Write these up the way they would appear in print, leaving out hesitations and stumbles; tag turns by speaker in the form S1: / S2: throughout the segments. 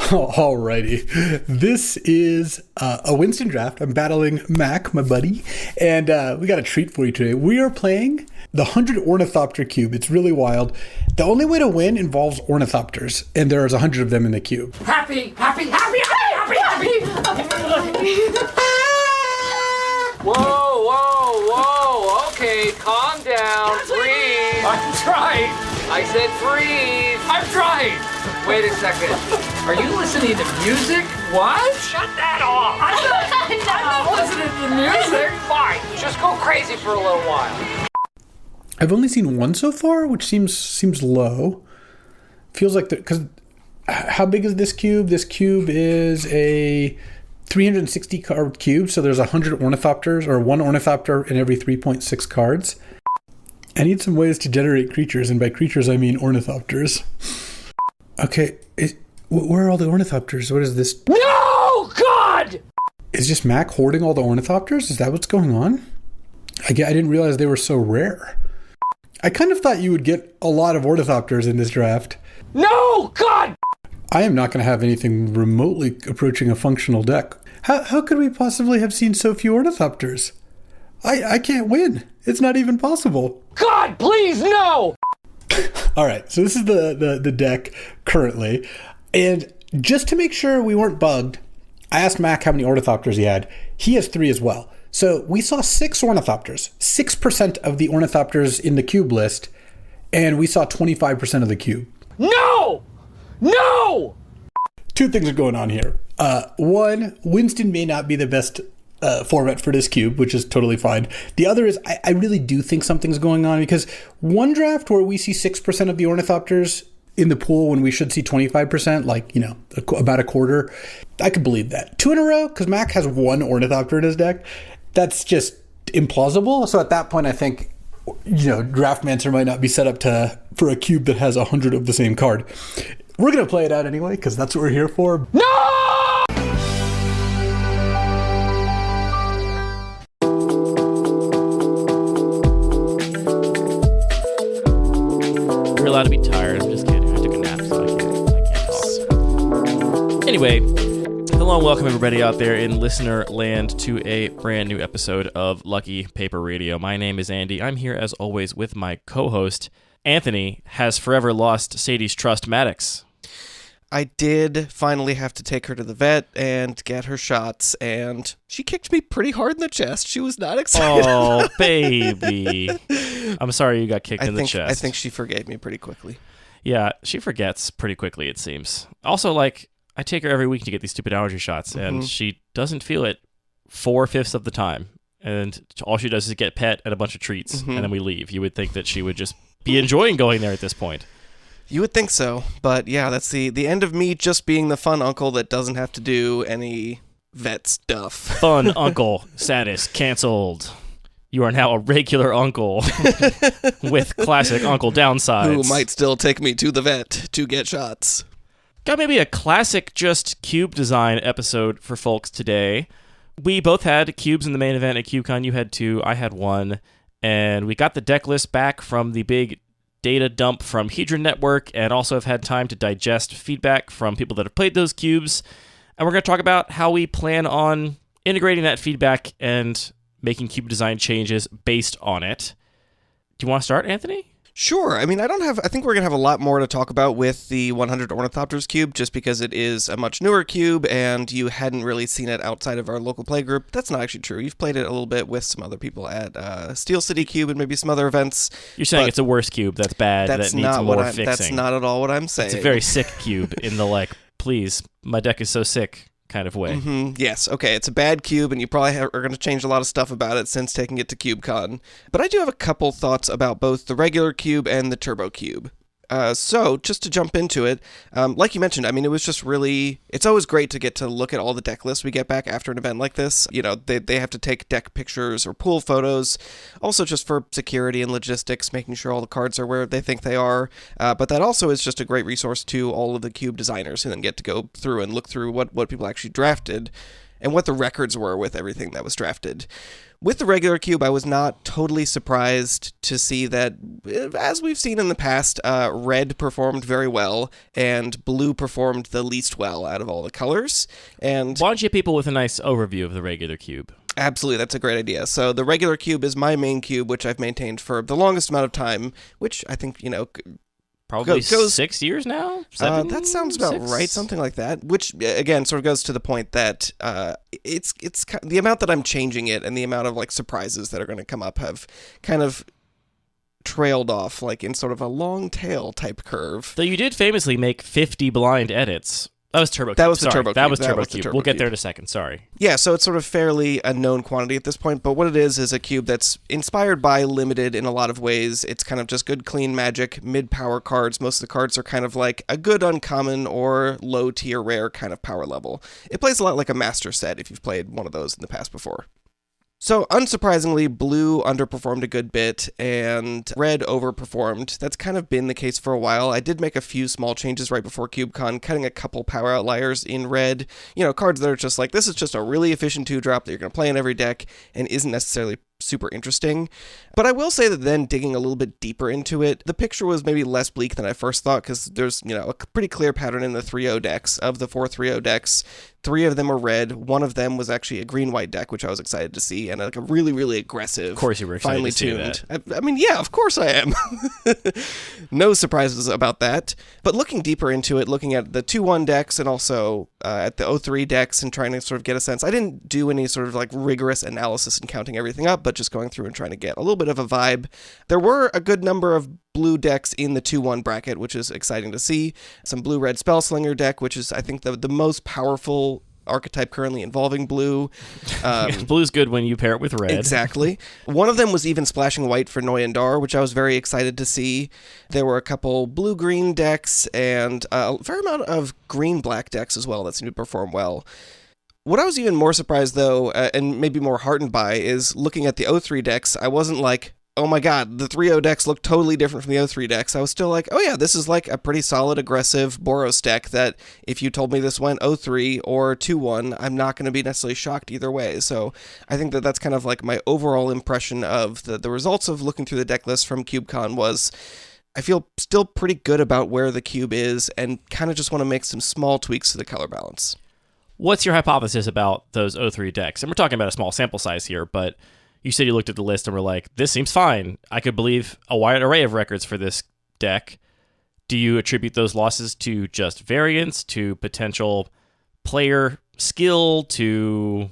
S1: Alrighty. This is a Winston draft. I'm battling Mac, my buddy, and we got a treat for you today. We are playing the 100 Ornithopter Cube. It's really wild. The only way to win involves ornithopters, and there's 100 of them in the cube.
S2: Happy! Whoa, okay, calm down, breathe. I'm trying. I said breathe. I'm trying. Wait a second. Are you listening to music? What? Shut that off. I'm not listening to music. Fine, just go crazy for a little while.
S1: I've only seen one so far, which seems low. Feels like because how big is this cube? This cube is a 360 card cube, so there's 100 ornithopters, or one ornithopter in every 3.6 cards. I need some ways to generate creatures, and by creatures I mean ornithopters. Okay, where are all the ornithopters? What is this?
S2: No, God!
S1: Is just Mac hoarding all the ornithopters? Is that what's going on? I didn't realize they were so rare. I kind of thought you would get a lot of ornithopters in this draft.
S2: No, God!
S1: I am not going to have anything remotely approaching a functional deck. How could we possibly have seen so few ornithopters? I can't win. It's not even possible.
S2: God, please, no!
S1: All right, so this is the deck currently. And just to make sure we weren't bugged, I asked Mac how many ornithopters he had. He has 3 as well. So we saw 6 ornithopters, 6% of the ornithopters in the cube list, and we saw 25% of the cube.
S2: No!
S1: 2 things are going on here. One, Winston may not be the best format for this cube, which is totally fine. The other is I really do think something's going on, because one draft where we see 6% of the ornithopters in the pool when we should see 25%, like, about a quarter, I could believe that. 2 in a row, because Mac has 1 ornithopter in his deck, that's just implausible. So at that point, I think, Draftmancer might not be set up for a cube that has 100 of the same card. We're going to play it out anyway, because that's what we're here for.
S2: No!
S3: You're allowed to be tired. I'm just kidding. I took a nap, so I can't talk. Anyway, hello and welcome everybody out there in listener land to a brand new episode of Lucky Paper Radio. My name is Andy. I'm here as always with my co-host. Anthony has forever lost Sadie's trust, Maddox.
S4: I did finally have to take her to the vet and get her shots, and she kicked me pretty hard in the chest. She was not excited.
S3: Oh, baby. I'm sorry you got kicked in the chest.
S4: I think she forgave me pretty quickly.
S3: Yeah, she forgets pretty quickly, it seems. Also, I take her every week to get these stupid allergy shots, and she doesn't feel it 4/5 of the time. And all she does is get pet and a bunch of treats, and then we leave. You would think that she would just be enjoying going there at this point.
S4: You would think so, but yeah, that's the end of me just being the fun uncle that doesn't have to do any vet stuff.
S3: Fun uncle status canceled. You are now a regular uncle with classic uncle downsides.
S4: Who might still take me to the vet to get shots.
S3: Got maybe a classic just cube design episode for folks today. We both had cubes in the main event at CubeCon. You had 2, I had 1, and we got the deck list back from the big data dump from Hedron Network, and also have had time to digest feedback from people that have played those cubes. And we're going to talk about how we plan on integrating that feedback and making cube design changes based on it. Do you want to start, Anthony?
S4: Sure. I mean, I think we're going to have a lot more to talk about with the 100 Ornithopters Cube, just because it is a much newer cube, and you hadn't really seen it outside of our local play group. That's not actually true. You've played it a little bit with some other people at Steel City Cube and maybe some other events.
S3: You're saying it's a worse cube that's bad, that needs more fixing.
S4: That's not at all what I'm saying.
S3: It's a very sick cube in the, please, my deck is so sick kind of way.
S4: Yes, okay, it's a bad cube, and you probably are going to change a lot of stuff about it since taking it to CubeCon. But I do have a couple thoughts about both the regular cube and the turbo cube. So, just to jump into it, like you mentioned, I mean, it was just really, it's always great to get to look at all the deck lists we get back after an event like this. They have to take deck pictures or pool photos, also just for security and logistics, making sure all the cards are where they think they are. But that also is just a great resource to all of the cube designers who then get to go through and look through what people actually drafted. and what the records were with everything that was drafted. With the regular cube, I was not totally surprised to see that, as we've seen in the past, red performed very well, and blue performed the least well out of all the colors. And
S3: why don't you hit people with a nice overview of the regular cube?
S4: Absolutely, that's a great idea. So the regular cube is my main cube, which I've maintained for the longest amount of time, which I think,
S3: Probably
S4: goes
S3: 6 years now? 7,
S4: that sounds about
S3: 6?
S4: right, something like that. Which again sort of goes to the point that it's the amount that I'm changing it and the amount of like surprises that are going to come up have kind of trailed off like in sort of a long tail type curve.
S3: Though you did famously make 50 blind edits. That was Turbo Cube.
S4: That was the Turbo Cube.
S3: That was
S4: That
S3: Turbo
S4: was the
S3: Cube.
S4: Turbo
S3: We'll get
S4: Cube.
S3: there in a second. Sorry.
S4: Yeah, so it's sort of fairly a known quantity at this point, but what it is a cube that's inspired by limited in a lot of ways. It's kind of just good, clean magic, mid-power cards. Most of the cards are kind of like a good uncommon or low-tier rare kind of power level. It plays a lot like a master set if you've played one of those in the past before. So, unsurprisingly, blue underperformed a good bit, and red overperformed. That's kind of been the case for a while. I did make a few small changes right before CubeCon, cutting a couple power outliers in red. Cards that are just like, this is just a really efficient 2-drop that you're going to play in every deck, and isn't necessarily super interesting. But I will say that then digging a little bit deeper into it, the picture was maybe less bleak than I first thought, because there's, a pretty clear pattern in the 3-0 decks. Of the 4 3-0 decks, 3 of them are red. One of them was actually a green-white deck, which I was excited to see, and like a really, really aggressive,
S3: Of course you were excited
S4: finely
S3: to see
S4: tuned.
S3: that.
S4: I mean, yeah, of course I am. No surprises about that. But looking deeper into it, looking at the 2-1 decks and also at the 0-3 decks and trying to sort of get a sense, I didn't do any sort of like rigorous analysis and counting everything up, but just going through and trying to get a little bit of a vibe. There were a good number of blue decks in the 2-1 bracket, which is exciting to see. Some blue-red Spellslinger deck, which is, I think, the most powerful archetype currently involving blue.
S3: Blue's good when you pair it with red.
S4: Exactly. One of them was even splashing white for Noyandar, which I was very excited to see. There were a couple blue-green decks and a fair amount of green-black decks as well that seemed to perform well. What I was even more surprised, though, and maybe more heartened by, is looking at the 0-3 decks. I wasn't like, oh my god, the 3-0 decks look totally different from the 0-3 decks. I was still like, oh yeah, this is like a pretty solid, aggressive Boros deck that if you told me this went 0-3 or 2-1, I'm not going to be necessarily shocked either way. So I think that that's kind of like my overall impression of the results of looking through the deck list from CubeCon was, I feel still pretty good about where the cube is and kind of just want to make some small tweaks to the color balance.
S3: What's your hypothesis about those 0-3 decks? And we're talking about a small sample size here, but you said you looked at the list and were like, this seems fine. I could believe a wide array of records for this deck. Do you attribute those losses to just variance, to potential player skill, to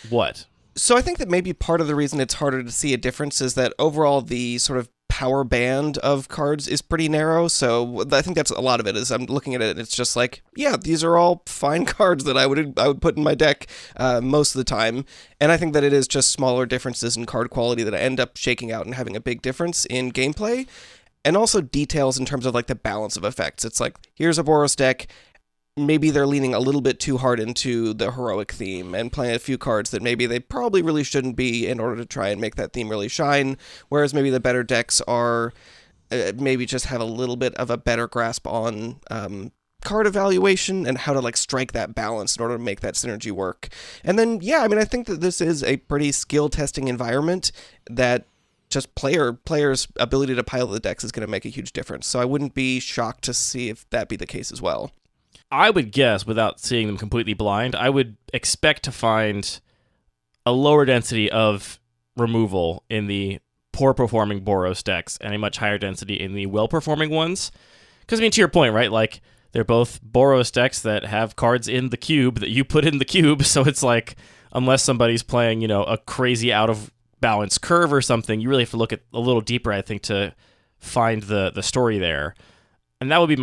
S3: what? So
S4: I think that maybe part of the reason it's harder to see a difference is that overall the sort of power band of cards is pretty narrow. So I think that's a lot of it. Is I'm looking at it and it's just like, yeah, these are all fine cards that I would put in my deck most of the time. And I think that it is just smaller differences in card quality that end up shaking out and having a big difference in gameplay. And also details in terms of like the balance of effects. It's like, here's a Boros deck. Maybe they're leaning a little bit too hard into the heroic theme and playing a few cards that maybe they probably really shouldn't be in order to try and make that theme really shine. Whereas maybe the better decks are maybe just have a little bit of a better grasp on card evaluation and how to like strike that balance in order to make that synergy work. And then, yeah, I mean, I think that this is a pretty skill testing environment that just players' ability to pilot the decks is going to make a huge difference. So I wouldn't be shocked to see if that be the case as well.
S3: I would guess, without seeing them completely blind, I would expect to find a lower density of removal in the poor-performing Boros decks and a much higher density in the well-performing ones. Because, I mean, to your point, right, like, they're both Boros decks that have cards in the cube that you put in the cube, so it's like, unless somebody's playing, a crazy out-of-balance curve or something, you really have to look at a little deeper, I think, to find the story there. And that would be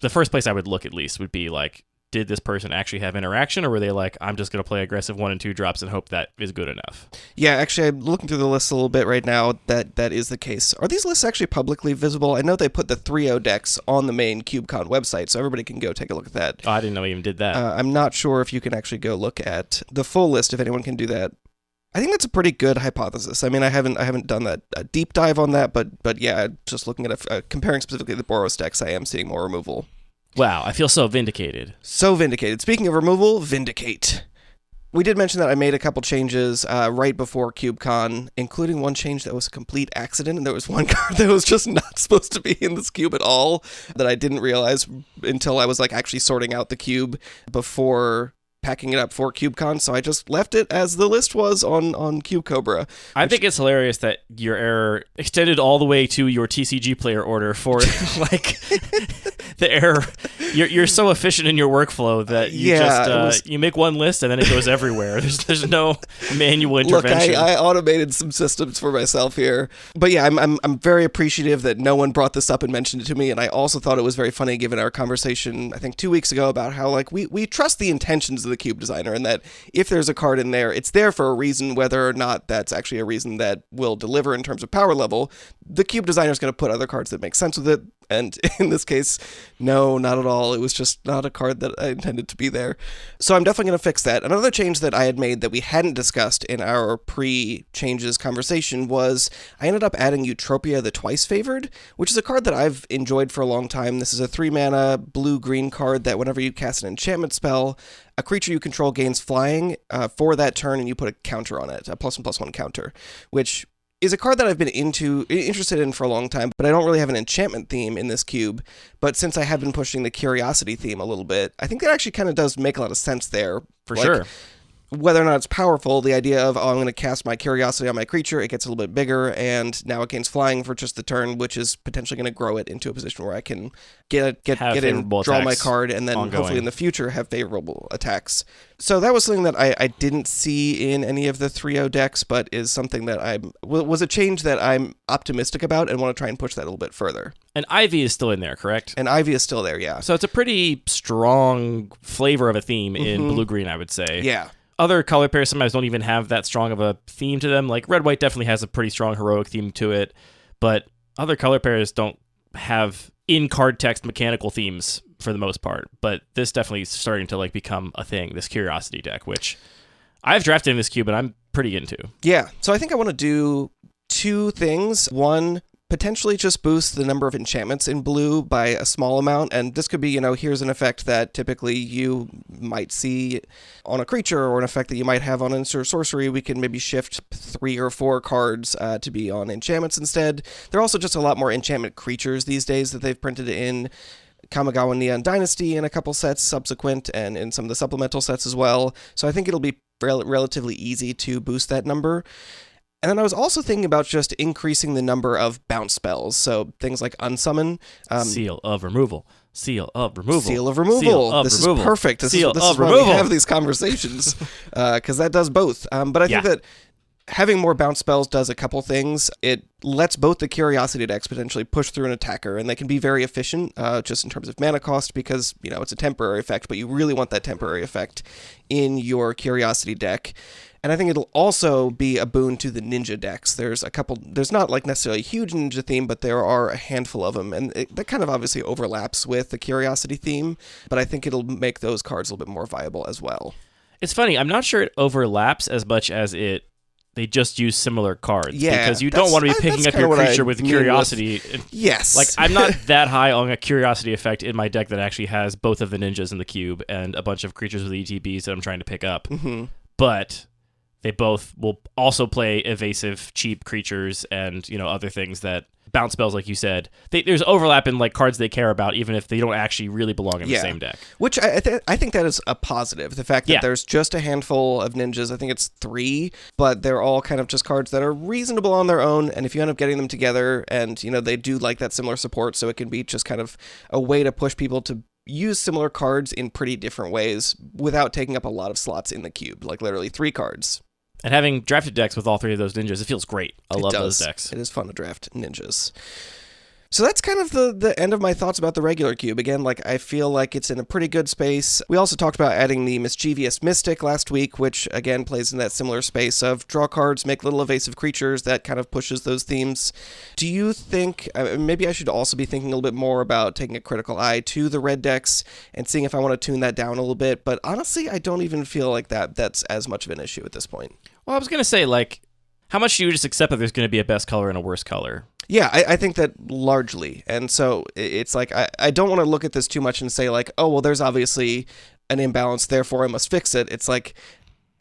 S3: the first place I would look, at least, would be like, did this person actually have interaction, or were they like, I'm just going to play aggressive 1 and 2 drops and hope that is good enough?
S4: Yeah, actually, I'm looking through the list a little bit right now. That is the case. Are these lists actually publicly visible? I know they put the 3-0 decks on the main CubeCon website, so everybody can go take a look at that.
S3: Oh, I didn't know we even did that.
S4: I'm not sure if you can actually go look at the full list, if anyone can do that. I think that's a pretty good hypothesis. I mean, I haven't done a deep dive on that, but yeah, just looking at comparing specifically the Boros decks, I am seeing more removal.
S3: Wow, I feel so vindicated.
S4: So vindicated. Speaking of removal, Vindicate. We did mention that I made a couple changes right before CubeCon, including one change that was a complete accident, and there was one card that was just not supposed to be in this cube at all that I didn't realize until I was like actually sorting out the cube before packing it up for CubeCon, so I just left it as the list was on Cube Cobra.
S3: I think it's hilarious that your error extended all the way to your TCG player order for like the error. You're so efficient in your workflow that you make one list and then it goes everywhere. There's no manual intervention.
S4: Look, I automated some systems for myself here, but yeah, I'm very appreciative that no one brought this up and mentioned it to me, and I also thought it was very funny given our conversation I think 2 weeks ago about how like we trust the intentions of the cube designer, and that if there's a card in there, it's there for a reason, whether or not that's actually a reason that will deliver in terms of power level. The cube designer is going to put other cards that make sense with it, and in this case, no, not at all. It was just not a card that I intended to be there. So I'm definitely going to fix that. Another change that I had made that we hadn't discussed in our pre-changes conversation was I ended up adding Eutropia the Twice Favored, which is a card that I've enjoyed for a long time. This is a 3-mana blue-green card that whenever you cast an enchantment spell, a creature you control gains flying for that turn, and you put a counter on it, a +1/+1 counter, which is a card that I've been interested in for a long time, but I don't really have an enchantment theme in this cube. But since I have been pushing the curiosity theme a little bit, I think that actually kind of does make a lot of sense there.
S3: For sure.
S4: Whether or not it's powerful, the idea of, I'm going to cast my curiosity on my creature, it gets a little bit bigger, and now it gains flying for just the turn, which is potentially going to grow it into a position where I can get in, draw my card, and then hopefully in the future have favorable attacks. So that was something that I didn't see in any of the 3-0 decks, but is something that was a change that I'm optimistic about and want to try and push that a little bit further.
S3: And Ivy is still in there, correct?
S4: And Ivy is still there, yeah.
S3: So it's a pretty strong flavor of a theme in blue-green, I would say.
S4: Yeah.
S3: Other color pairs sometimes don't even have that strong of a theme to them. Like red-white definitely has a pretty strong heroic theme to it, but other color pairs don't have in-card text mechanical themes for the most part. But this definitely is starting to like become a thing, this Curiosity deck, which I've drafted in this cube and I'm pretty into.
S4: Yeah, so I think I want to do 2 things. One, potentially just boost the number of enchantments in blue by a small amount, and this could be, here's an effect that typically you might see on a creature, or an effect that you might have on instant sorcery. We can maybe shift 3 or 4 cards to be on enchantments instead. There are also just a lot more enchantment creatures these days that they've printed in Kamigawa Neon Dynasty in a couple sets subsequent, and in some of the supplemental sets as well, so I think it'll be relatively easy to boost that number. And then I was also thinking about just increasing the number of bounce spells. So things like Unsummon.
S3: Seal of Removal. Seal of Removal.
S4: Seal of Removal.
S3: Seal of
S4: this
S3: removal.
S4: Is perfect. This is why we have these conversations. Because that does both. But I think that having more bounce spells does a couple things. It lets both the Curiosity decks potentially push through an attacker, and they can be very efficient just in terms of mana cost because, it's a temporary effect, but you really want that temporary effect in your Curiosity deck. And I think it'll also be a boon to the ninja decks. There's not like necessarily a huge ninja theme, but there are a handful of them. And that kind of obviously overlaps with the Curiosity theme, but I think it'll make those cards a little bit more viable as well.
S3: It's funny, I'm not sure it overlaps as much as they just use similar cards.
S4: Yeah,
S3: because you don't want to be picking up your creature with Curiosity.
S4: Yes.
S3: Like, I'm not that high on a Curiosity effect in my deck that actually has both of the ninjas in the cube and a bunch of creatures with ETBs that I'm trying to pick up.
S4: Mm-hmm.
S3: But they both will also play evasive, cheap creatures and, other things that bounce spells, like you said. There's overlap in like cards they care about, even if they don't actually really belong in the same deck.
S4: Which I think that is a positive. The fact that there's just a handful of ninjas, I think it's 3, but they're all kind of just cards that are reasonable on their own. And if you end up getting them together and, they do like that similar support, so it can be just kind of a way to push people to use similar cards in pretty different ways without taking up a lot of slots in the cube, like literally 3 cards.
S3: And having drafted decks with all 3 of those ninjas, it feels great. I love those decks.
S4: It is fun to draft ninjas. So that's kind of the end of my thoughts about the regular cube. Again, I feel like it's in a pretty good space. We also talked about adding the Mischievous Mystic last week, which again plays in that similar space of draw cards, make little evasive creatures. That kind of pushes those themes. Do you think, maybe I should also be thinking a little bit more about taking a critical eye to the red decks and seeing if I want to tune that down a little bit, but honestly, I don't even feel like that's as much of an issue at this point.
S3: Well, I was going to say, how much do you just accept that there's going to be a best color and a worst color?
S4: Yeah, I think that largely. And so it's I don't want to look at this too much and say oh, well, there's obviously an imbalance, therefore I must fix it. It's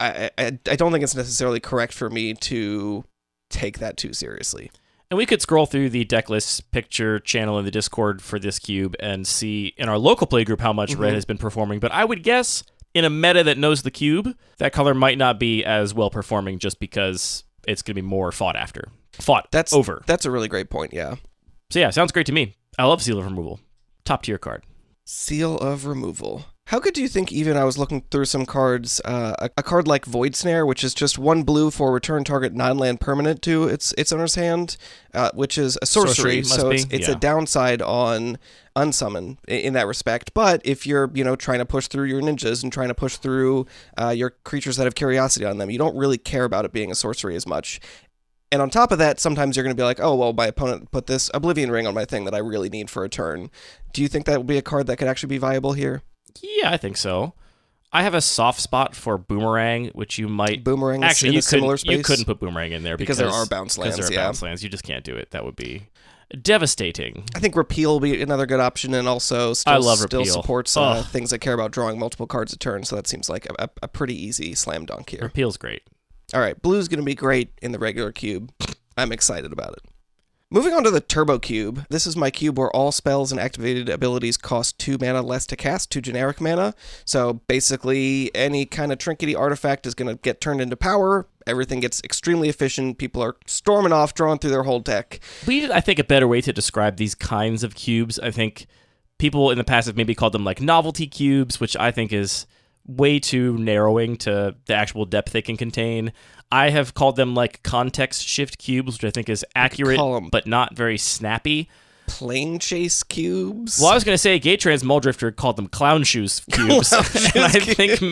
S4: I don't think it's necessarily correct for me to take that too seriously.
S3: And we could scroll through the deck list picture channel in the Discord for this cube and see in our local play group how much red has been performing. But I would guess in a meta that knows the cube, that color might not be as well performing just because it's going to be more fought over.
S4: That's a really great point, yeah.
S3: So yeah, sounds great to me. I love Seal of Removal. Top tier card.
S4: Seal of Removal. How good do you think, even I was looking through some cards, a card like Void Snare, which is just 1 blue for return target non-land permanent to its owner's hand, which is a sorcery, so it's a downside on unsummon in that respect. But if you're, trying to push through your ninjas and trying to push through your creatures that have curiosity on them, you don't really care about it being a sorcery as much. And on top of that, sometimes you're going to be like, oh, well, my opponent put this Oblivion Ring on my thing that I really need for a turn. Do you think that would be a card that could actually be viable here?
S3: Yeah, I think so. I have a soft spot for Boomerang, which you might...
S4: Boomerang
S3: actually,
S4: in a similar space?
S3: You couldn't put Boomerang in there
S4: because there are bounce lands,
S3: Because there are bounce lands. You just can't do it. That would be devastating.
S4: I think Repeal will be another good option, and also still supports things that care about drawing multiple cards a turn, so that seems like a pretty easy slam dunk here.
S3: Repeal's great.
S4: All right, blue's going to be great in the regular cube. I'm excited about it. Moving on to the Turbo Cube. This is my cube where all spells and activated abilities cost 2 mana less to cast, 2 generic mana. So basically, any kind of trinkety artifact is going to get turned into power. Everything gets extremely efficient. People are storming off, drawing through their whole deck.
S3: We need, I think, a better way to describe these kinds of cubes. I think people in the past have maybe called them like novelty cubes, which I think is way too narrowing to the actual depth they can contain. I have called them like context shift cubes, which I think is accurate, but not very snappy.
S4: Plane chase cubes?
S3: Well, I was going to say Gatetrans Muldrifter called them clown shoes cubes. And I think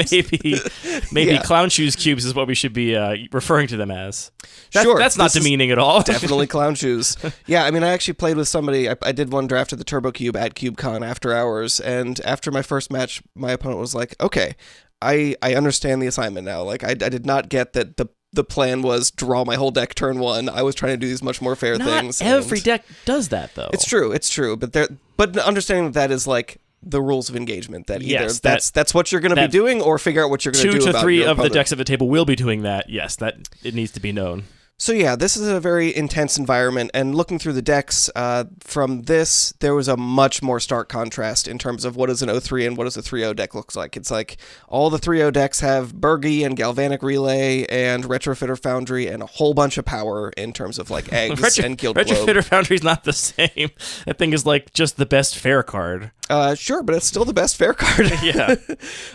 S3: maybe clown shoes cubes is what we should be referring to them as. That's not demeaning at all.
S4: Definitely clown shoes. Yeah, I mean, I actually played with somebody. I did one draft of the Turbo Cube at CubeCon after hours, and after my first match, my opponent was like, okay, I understand the assignment now. Like, I did not get that the plan was draw my whole deck turn 1. I was trying to do these much more fair things.
S3: Not every deck does that, though.
S4: It's true. But understanding that is like the rules of engagement. That either that's what you're going to be doing, or figure out what you're going to do.
S3: 2 to 3 of the decks at the table will be doing that. Yes, that it needs to be known.
S4: So yeah, this is a very intense environment, and looking through the decks from this, there was a much more stark contrast in terms of what is an 0-3 and what does a 3-0 deck looks like. It's like all the 3-0 decks have Burgy and Galvanic Relay and Retrofitter Foundry and a whole bunch of power in terms of like eggs and Guild Globe.
S3: Retrofitter Foundry's not the same. That thing is like just the best fair card.
S4: Sure, but it's still the best fair card.
S3: Yeah.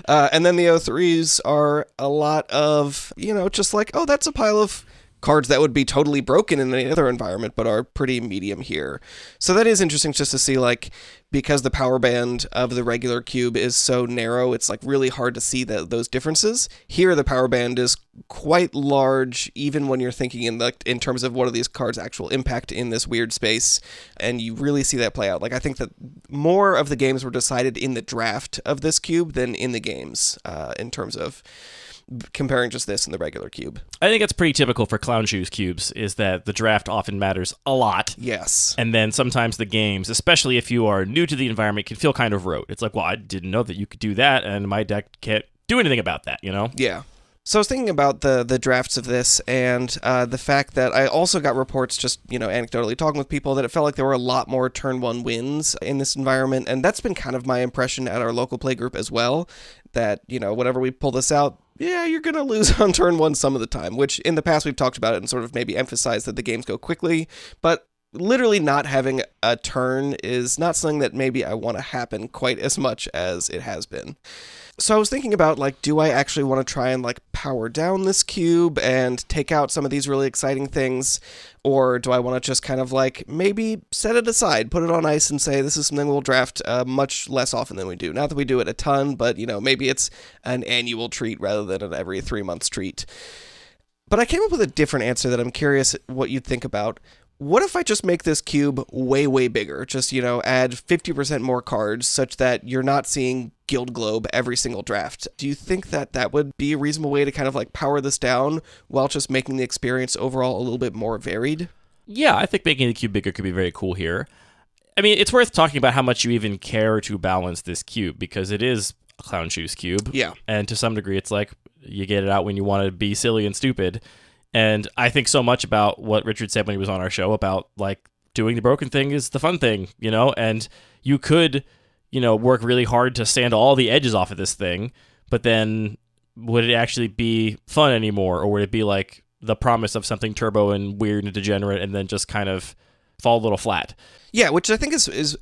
S4: And then the 0-3s are a lot of, just like, oh, that's a pile of cards that would be totally broken in any other environment, but are pretty medium here. So that is interesting just to see, like, because the power band of the regular cube is so narrow, it's like really hard to see those differences. Here, the power band is quite large, even when you're thinking in terms of what are these cards' actual impact in this weird space, and you really see that play out. Like, I think that more of the games were decided in the draft of this cube than in the games, in terms of comparing just this and the regular cube.
S3: I think it's pretty typical for clown shoes cubes, is that the draft often matters a lot.
S4: Yes.
S3: And then sometimes the games, especially if you are new to the environment, can feel kind of rote. It's like, well, I didn't know that you could do that, and my deck can't do anything about that,
S4: Yeah. So I was thinking about the drafts of this, and the fact that I also got reports, just anecdotally talking with people, that it felt like there were a lot more turn 1 wins in this environment, and that's been kind of my impression at our local play group as well, that, whenever we pull this out, yeah, you're going to lose on turn 1 some of the time, which in the past we've talked about it and sort of maybe emphasized that the games go quickly, but literally not having a turn is not something that maybe I want to happen quite as much as it has been. So I was thinking about, like, do I actually want to try and, like, power down this cube and take out some of these really exciting things, or do I want to just kind of, like, maybe set it aside, put it on ice and say this is something we'll draft much less often than we do. Not that we do it a ton, but, maybe it's an annual treat rather than an every 3 months treat. But I came up with a different answer that I'm curious what you'd think about. What if I just make this cube way, way bigger? Just, add 50% more cards such that you're not seeing Guild Globe every single draft. Do you think that that would be a reasonable way to kind of like power this down while just making the experience overall a little bit more varied?
S3: Yeah, I think making the cube bigger could be very cool here. I mean, it's worth talking about how much you even care to balance this cube, because it is a clown shoes cube.
S4: Yeah.
S3: And to some degree, it's like, you get it out when you want to be silly and stupid. And I think so much about what Richard said when he was on our show about like doing the broken thing is the fun thing, and you could, work really hard to sand all the edges off of this thing, but then would it actually be fun anymore? Or would it be like the promise of something turbo and weird and degenerate and then just kind of fall a little flat?
S4: Yeah, which I think is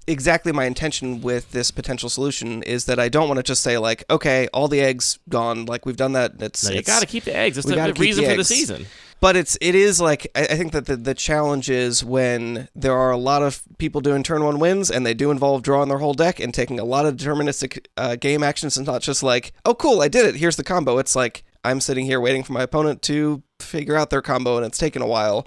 S4: exactly my intention with this potential solution, is that I don't want to just say like, okay, all the eggs gone, like we've done that.
S3: You got to keep the eggs. It's the reason for the season.
S4: But it is like, I think that the challenge is when there are a lot of people doing turn one wins, and they do involve drawing their whole deck and taking a lot of deterministic game actions, and not just like, oh cool, I did it, here's the combo. It's like, I'm sitting here waiting for my opponent to figure out their combo, and it's taken a while.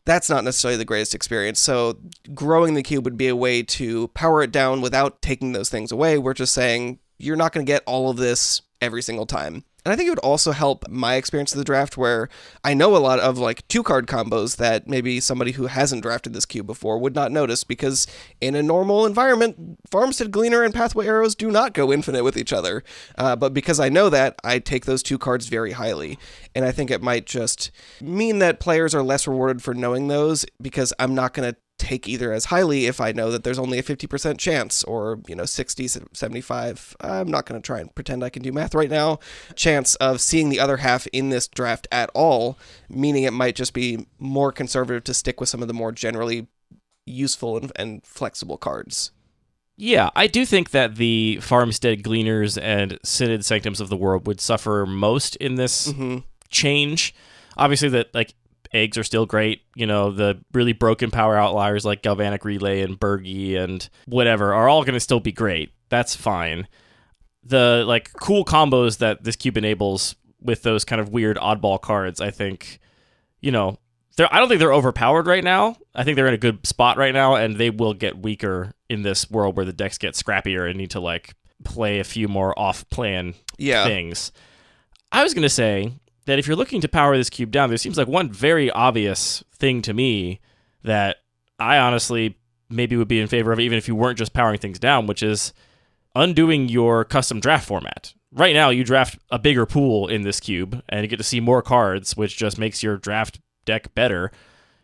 S4: That's not necessarily the greatest experience. So growing the cube would be a way to power it down without taking those things away. We're just saying, you're not going to get all of this every single time. And I think it would also help my experience of the draft, where I know a lot of like 2-card combos that maybe somebody who hasn't drafted this cube before would not notice, because in a normal environment, Farmstead Gleaner and Pathway Arrows do not go infinite with each other. But because I know that, I take those 2 cards very highly. And I think it might just mean that players are less rewarded for knowing those, because I'm not going to take either as highly if I know that there's only a 50% chance, or 60, 75, I'm not going to try and pretend I can do math right now, chance of seeing the other half in this draft at all, meaning it might just be more conservative to stick with some of the more generally useful and flexible cards.
S3: Yeah, I do think that the Farmstead Gleaners and Synod Sanctums of the world would suffer most in this change. Obviously, that like eggs are still great. The really broken power outliers like Galvanic Relay and Bergie and whatever are all going to still be great. That's fine. The like cool combos that this cube enables with those kind of weird oddball cards, I think, I don't think they're overpowered right now. I think they're in a good spot right now, and they will get weaker in this world where the decks get scrappier and need to like play a few more off-plan things. I was going to say that if you're looking to power this cube down, there seems like one very obvious thing to me that I honestly maybe would be in favor of, even if you weren't just powering things down, which is undoing your custom draft format. Right now, you draft a bigger pool in this cube, and you get to see more cards, which just makes your draft deck better.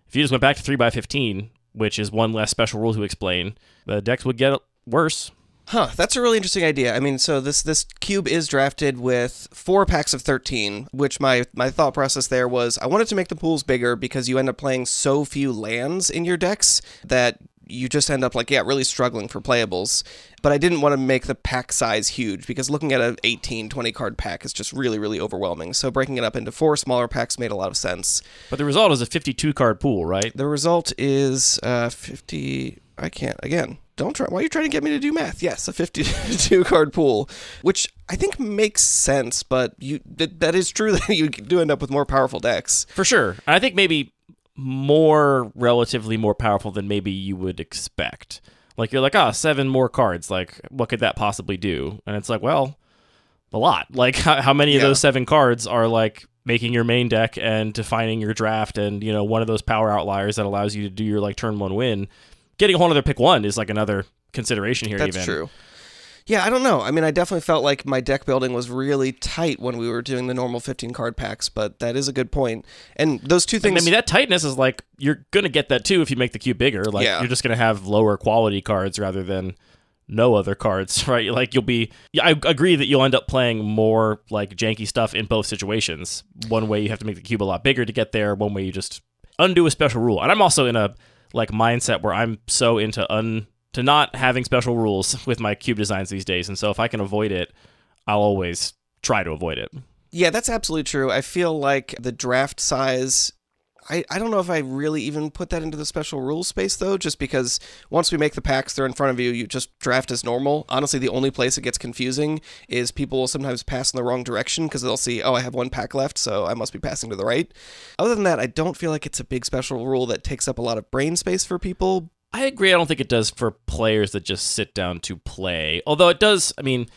S3: If you just went back to 3x15, which is one less special rule to explain, the decks would get worse.
S4: Huh, that's a really interesting idea. I mean, so this cube is drafted with 4 packs of 13, which my thought process there was, I wanted to make the pools bigger because you end up playing so few lands in your decks that you just end up really struggling for playables. But I didn't want to make the pack size huge, because looking at an 18, 20 card pack is just really, really overwhelming. So breaking it up into 4 smaller packs made a lot of sense.
S3: But the result is a 52 card pool, right?
S4: The result is 50... I can't. Again, don't try. Why are you trying to get me to do math? Yes, a 52 card pool, which I think makes sense, but that is true that you do end up with more powerful decks.
S3: For sure. I think maybe relatively more powerful than maybe you would expect. Like, you're like, 7 more cards. Like, what could that possibly do? And it's like, well, a lot. Like, how many of those 7 cards are like making your main deck and defining your draft, and one of those power outliers that allows you to do your like turn 1 win. Getting a whole other pick 1 is like another consideration here.
S4: That's true. Yeah, I don't know. I mean, I definitely felt like my deck building was really tight when we were doing the normal 15 card packs, but that is a good point. And those two things...
S3: I mean, that tightness is like, you're going to get that too if you make the cube bigger. Like, you're just going to have lower quality cards rather than no other cards, right? Like, I agree that you'll end up playing more like janky stuff in both situations. One way you have to make the cube a lot bigger to get there. One way you just undo a special rule. And I'm also in a like mindset where I'm so into to not having special rules with my cube designs these days, and so if I can avoid it, I'll always try to avoid it.
S4: Yeah, that's absolutely true. I feel like the draft size, I don't know if I really even put that into the special rules space, though, just because once we make the packs, they're in front of you, you just draft as normal. Honestly, the only place it gets confusing is people will sometimes pass in the wrong direction because they'll see, I have 1 pack left, so I must be passing to the right. Other than that, I don't feel like it's a big special rule that takes up a lot of brain space for people.
S3: I agree. I don't think it does for players that just sit down to play. Although it does, I mean,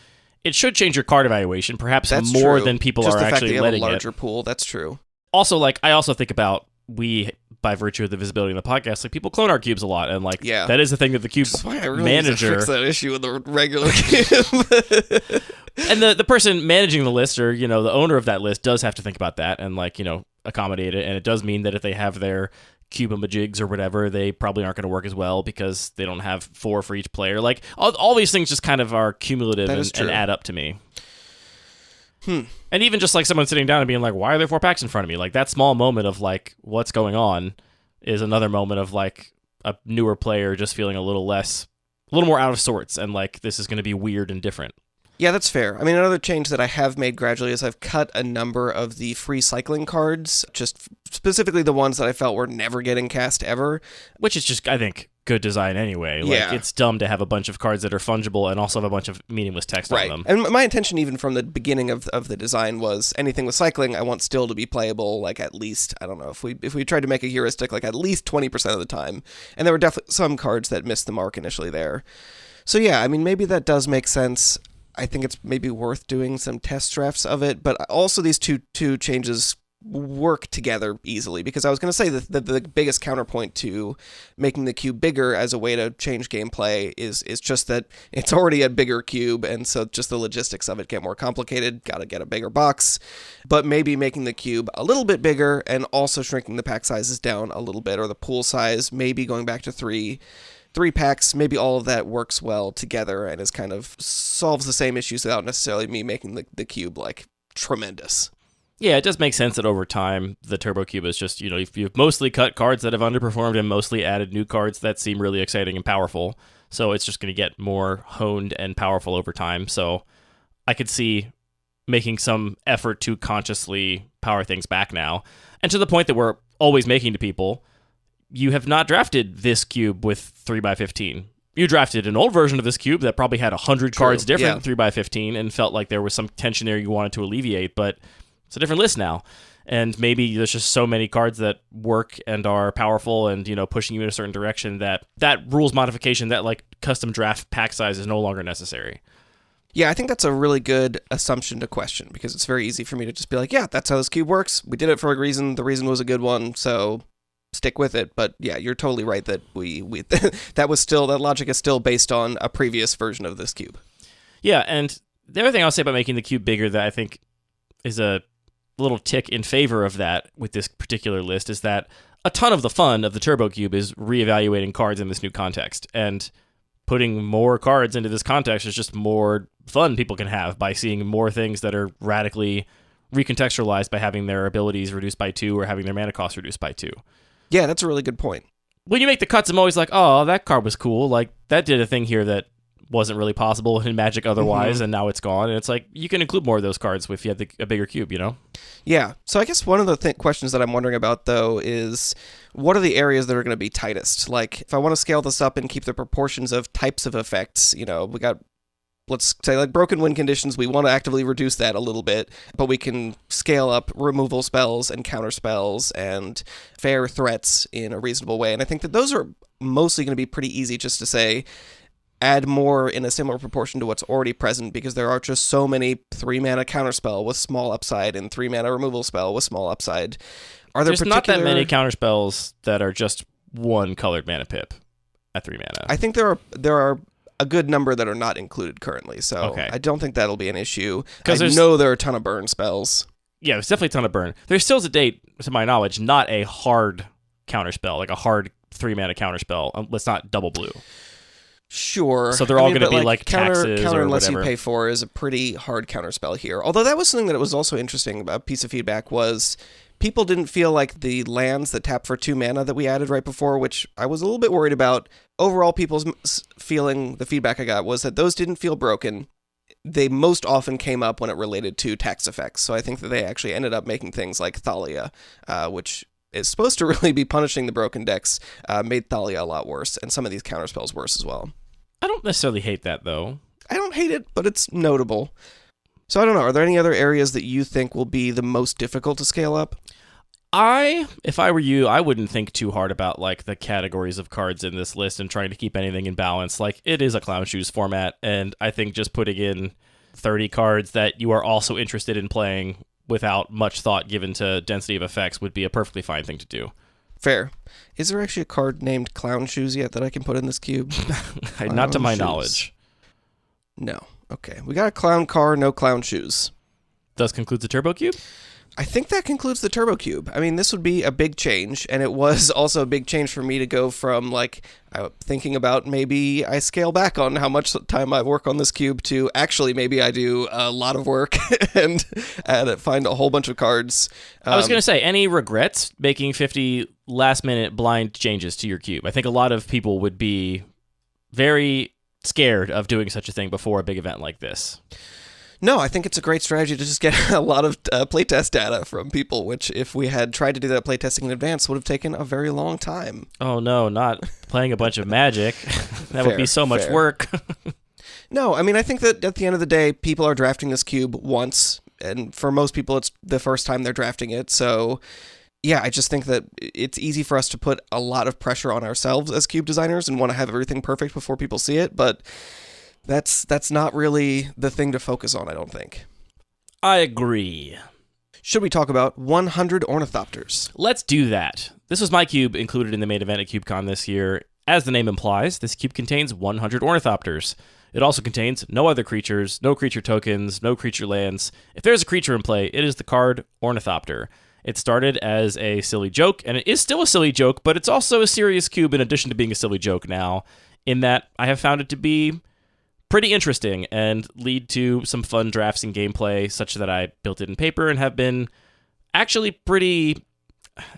S3: it should change your card evaluation, perhaps
S4: that's
S3: more
S4: true.
S3: than people
S4: just
S3: are
S4: the fact
S3: actually
S4: that you
S3: letting
S4: have a larger
S3: it.
S4: Pool, that's true.
S3: Also, I also think about, we by virtue of the visibility in the podcast, like people clone our cubes a lot, and like
S4: Yeah.
S3: that is the thing that the cube
S4: That's why I really
S3: manager
S4: fix that issue with the regular cube.
S3: and the person managing the list, or the owner of that list, does have to think about that and like accommodate it. And it does mean that if they have their cube-a-majigs or whatever, they probably aren't going to work as well because they don't have 4 for each player. Like all these things just kind of are cumulative and add up to me. And even just like someone sitting down and being like, why are there 4 packs in front of me? Like that small moment of like, what's going on is another moment of like a newer player just feeling a little more out of sorts. And like, this is going to be weird and different.
S4: Yeah, that's fair. I mean, another change that I have made gradually is I've cut a number of the free cycling cards, just specifically the ones that I felt were never getting cast ever.
S3: Which is just, I think, good design anyway. Like, it's dumb to have a bunch of cards that are fungible and also have a bunch of meaningless text on them.
S4: And my intention even from the beginning of the design was anything with cycling I want still to be playable, like at least, I don't know, if we tried to make a heuristic, like at least 20% of the time. And there were definitely some cards that missed the mark initially there. So yeah, I mean, maybe that does make sense. I think it's maybe worth doing some test drafts of it, but also these two changes work together easily, because I was going to say that the biggest counterpoint to making the cube bigger as a way to change gameplay is just that it's already a bigger cube, and so just the logistics of it get more complicated, gotta get a bigger box, but maybe making the cube a little bit bigger and also shrinking the pack sizes down a little bit, or the pool size, maybe going back to 3 packs, maybe all of that works well together and is kind of solves the same issues without necessarily me making the cube like tremendous.
S3: Yeah, it does make sense that over time the Turbo Cube is just, if you've mostly cut cards that have underperformed and mostly added new cards that seem really exciting and powerful. So it's just going to get more honed and powerful over time. So I could see making some effort to consciously power things back now. And to the point that we're always making to people, you have not drafted this cube with 3x15. You drafted an old version of this cube that probably had 100 cards different than 3x15 and felt like there was some tension there you wanted to alleviate, but it's a different list now. And maybe there's just so many cards that work and are powerful and, pushing you in a certain direction that rules modification, that like custom draft pack size is no longer necessary.
S4: Yeah, I think that's a really good assumption to question, because it's very easy for me to just be like, yeah, that's how this cube works. We did it for a reason. The reason was a good one, so stick with it. But yeah, you're totally right that we that logic is still based on a previous version of this cube.
S3: Yeah, and the other thing I'll say about making the cube bigger that I think is a little tick in favor of that with this particular list is that a ton of the fun of the Turbo Cube is reevaluating cards in this new context, and putting more cards into this context is just more fun people can have by seeing more things that are radically recontextualized by having their abilities reduced by 2 or having their mana cost reduced by 2.
S4: Yeah, that's a really good point.
S3: When you make the cuts, I'm always like, oh, that card was cool. Like, that did a thing here that wasn't really possible in Magic otherwise, and now it's gone. And it's like, you can include more of those cards if you have a bigger cube,
S4: Yeah. So I guess one of the questions that I'm wondering about, though, is what are the areas that are going to be tightest? Like, if I want to scale this up and keep the proportions of types of effects, we got, let's say, like broken win conditions, we want to actively reduce that a little bit, but we can scale up removal spells and counter spells and fair threats in a reasonable way. And I think that those are mostly going to be pretty easy just to say, add more in a similar proportion to what's already present, because there are just so many 3-mana counterspell with small upside and 3-mana removal spell with small upside.
S3: There's not that many counterspells that are just 1 colored mana pip at 3 mana.
S4: I think there are a good number that are not included currently, so I don't think that'll be an issue. Because I know there are a ton of burn spells.
S3: Yeah, there's definitely a ton of burn. There's still to date, to my knowledge, not a hard counterspell, like a hard 3-mana counterspell. It's not double blue.
S4: Sure.
S3: So they're all going to be like taxes
S4: counter
S3: or
S4: unless
S3: whatever.
S4: You pay for is a pretty hard counterspell here. Although that was something that was also interesting about a piece of feedback was people didn't feel like the lands that tap for 2 mana that we added right before, which I was a little bit worried about. Overall, people's feeling, the feedback I got was that those didn't feel broken. They most often came up when it related to tax effects. So I think that they actually ended up making things like Thalia, which is supposed to really be punishing the broken decks, made Thalia a lot worse, and some of these counterspells worse as well.
S3: I don't necessarily hate that, though.
S4: I don't hate it, but it's notable. So I don't know, are there any other areas that you think will be the most difficult to scale up?
S3: If I were you, I wouldn't think too hard about like the categories of cards in this list and trying to keep anything in balance. Like, it is a Clown Shoes format, and I think just putting in 30 cards that you are also interested in playing without much thought given to density of effects would be a perfectly fine thing to do.
S4: Fair. Is there actually a card named Clown Shoes yet that I can put in this cube?
S3: Not to my knowledge.
S4: No. Okay. We got a clown car, no clown shoes.
S3: Does conclude the Turbo Cube?
S4: I think that concludes the Turbo Cube. I mean, this would be a big change, and it was also a big change for me to go from, like, thinking about maybe I scale back on how much time I work on this cube to actually maybe I do a lot of work and find a whole bunch of cards.
S3: I was going to say, any regrets making 50 last-minute blind changes to your cube? I think a lot of people would be very scared of doing such a thing before a big event like this.
S4: No, I think it's a great strategy to just get a lot of playtest data from people, which if we had tried to do that playtesting in advance would have taken a very long time.
S3: Oh no, not playing a bunch of Magic. That would be so much work.
S4: No, I mean, I think that at the end of the day, people are drafting this cube once, and for most people it's the first time they're drafting it, so yeah, I just think that it's easy for us to put a lot of pressure on ourselves as cube designers and want to have everything perfect before people see it, but that's not really the thing to focus on, I don't think.
S3: I agree.
S4: Should we talk about 100 Ornithopters?
S3: Let's do that. This was my cube included in the main event at CubeCon this year. As the name implies, this cube contains 100 Ornithopters. It also contains no other creatures, no creature tokens, no creature lands. If there's a creature in play, it is the card Ornithopter. It started as a silly joke, and it is still a silly joke, but it's also a serious cube in addition to being a silly joke now, in that I have found it to be pretty interesting and lead to some fun drafts and gameplay, such that I built it in paper and have been actually pretty...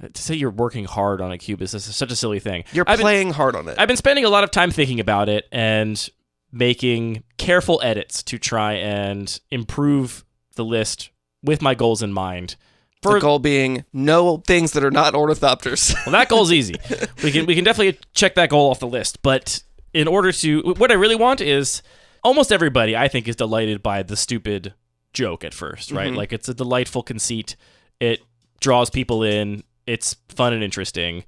S3: To say you're working hard on a cube is such a silly thing.
S4: You're playing hard on it.
S3: I've been spending a lot of time thinking about it and making careful edits to try and improve the list with my goals in mind.
S4: The goal being no things that are not Ornithopters.
S3: Well, that goal's easy. We can definitely check that goal off the list. But in order to... What I really want is... Almost everybody, I think, is delighted by the stupid joke at first, right? Mm-hmm. Like, it's a delightful conceit. It draws people in. It's fun and interesting.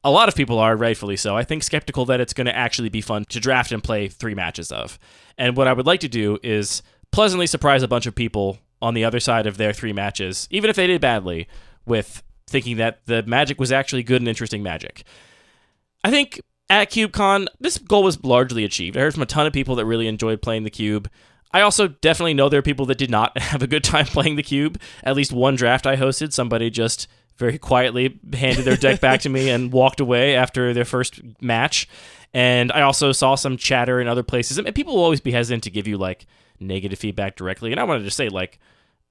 S3: A lot of people are, rightfully so, I think, skeptical that it's going to actually be fun to draft and play 3 matches of. And what I would like to do is pleasantly surprise a bunch of people on the other side of their 3 matches, even if they did badly, with thinking that the Magic was actually good and interesting Magic. I think at CubeCon, this goal was largely achieved. I heard from a ton of people that really enjoyed playing the cube. I also definitely know there are people that did not have a good time playing the cube. At least one draft I hosted, somebody just very quietly handed their deck back to me and walked away after their first match. And I also saw some chatter in other places. I mean, people will always be hesitant to give you, like, negative feedback directly. And I wanted to say, like,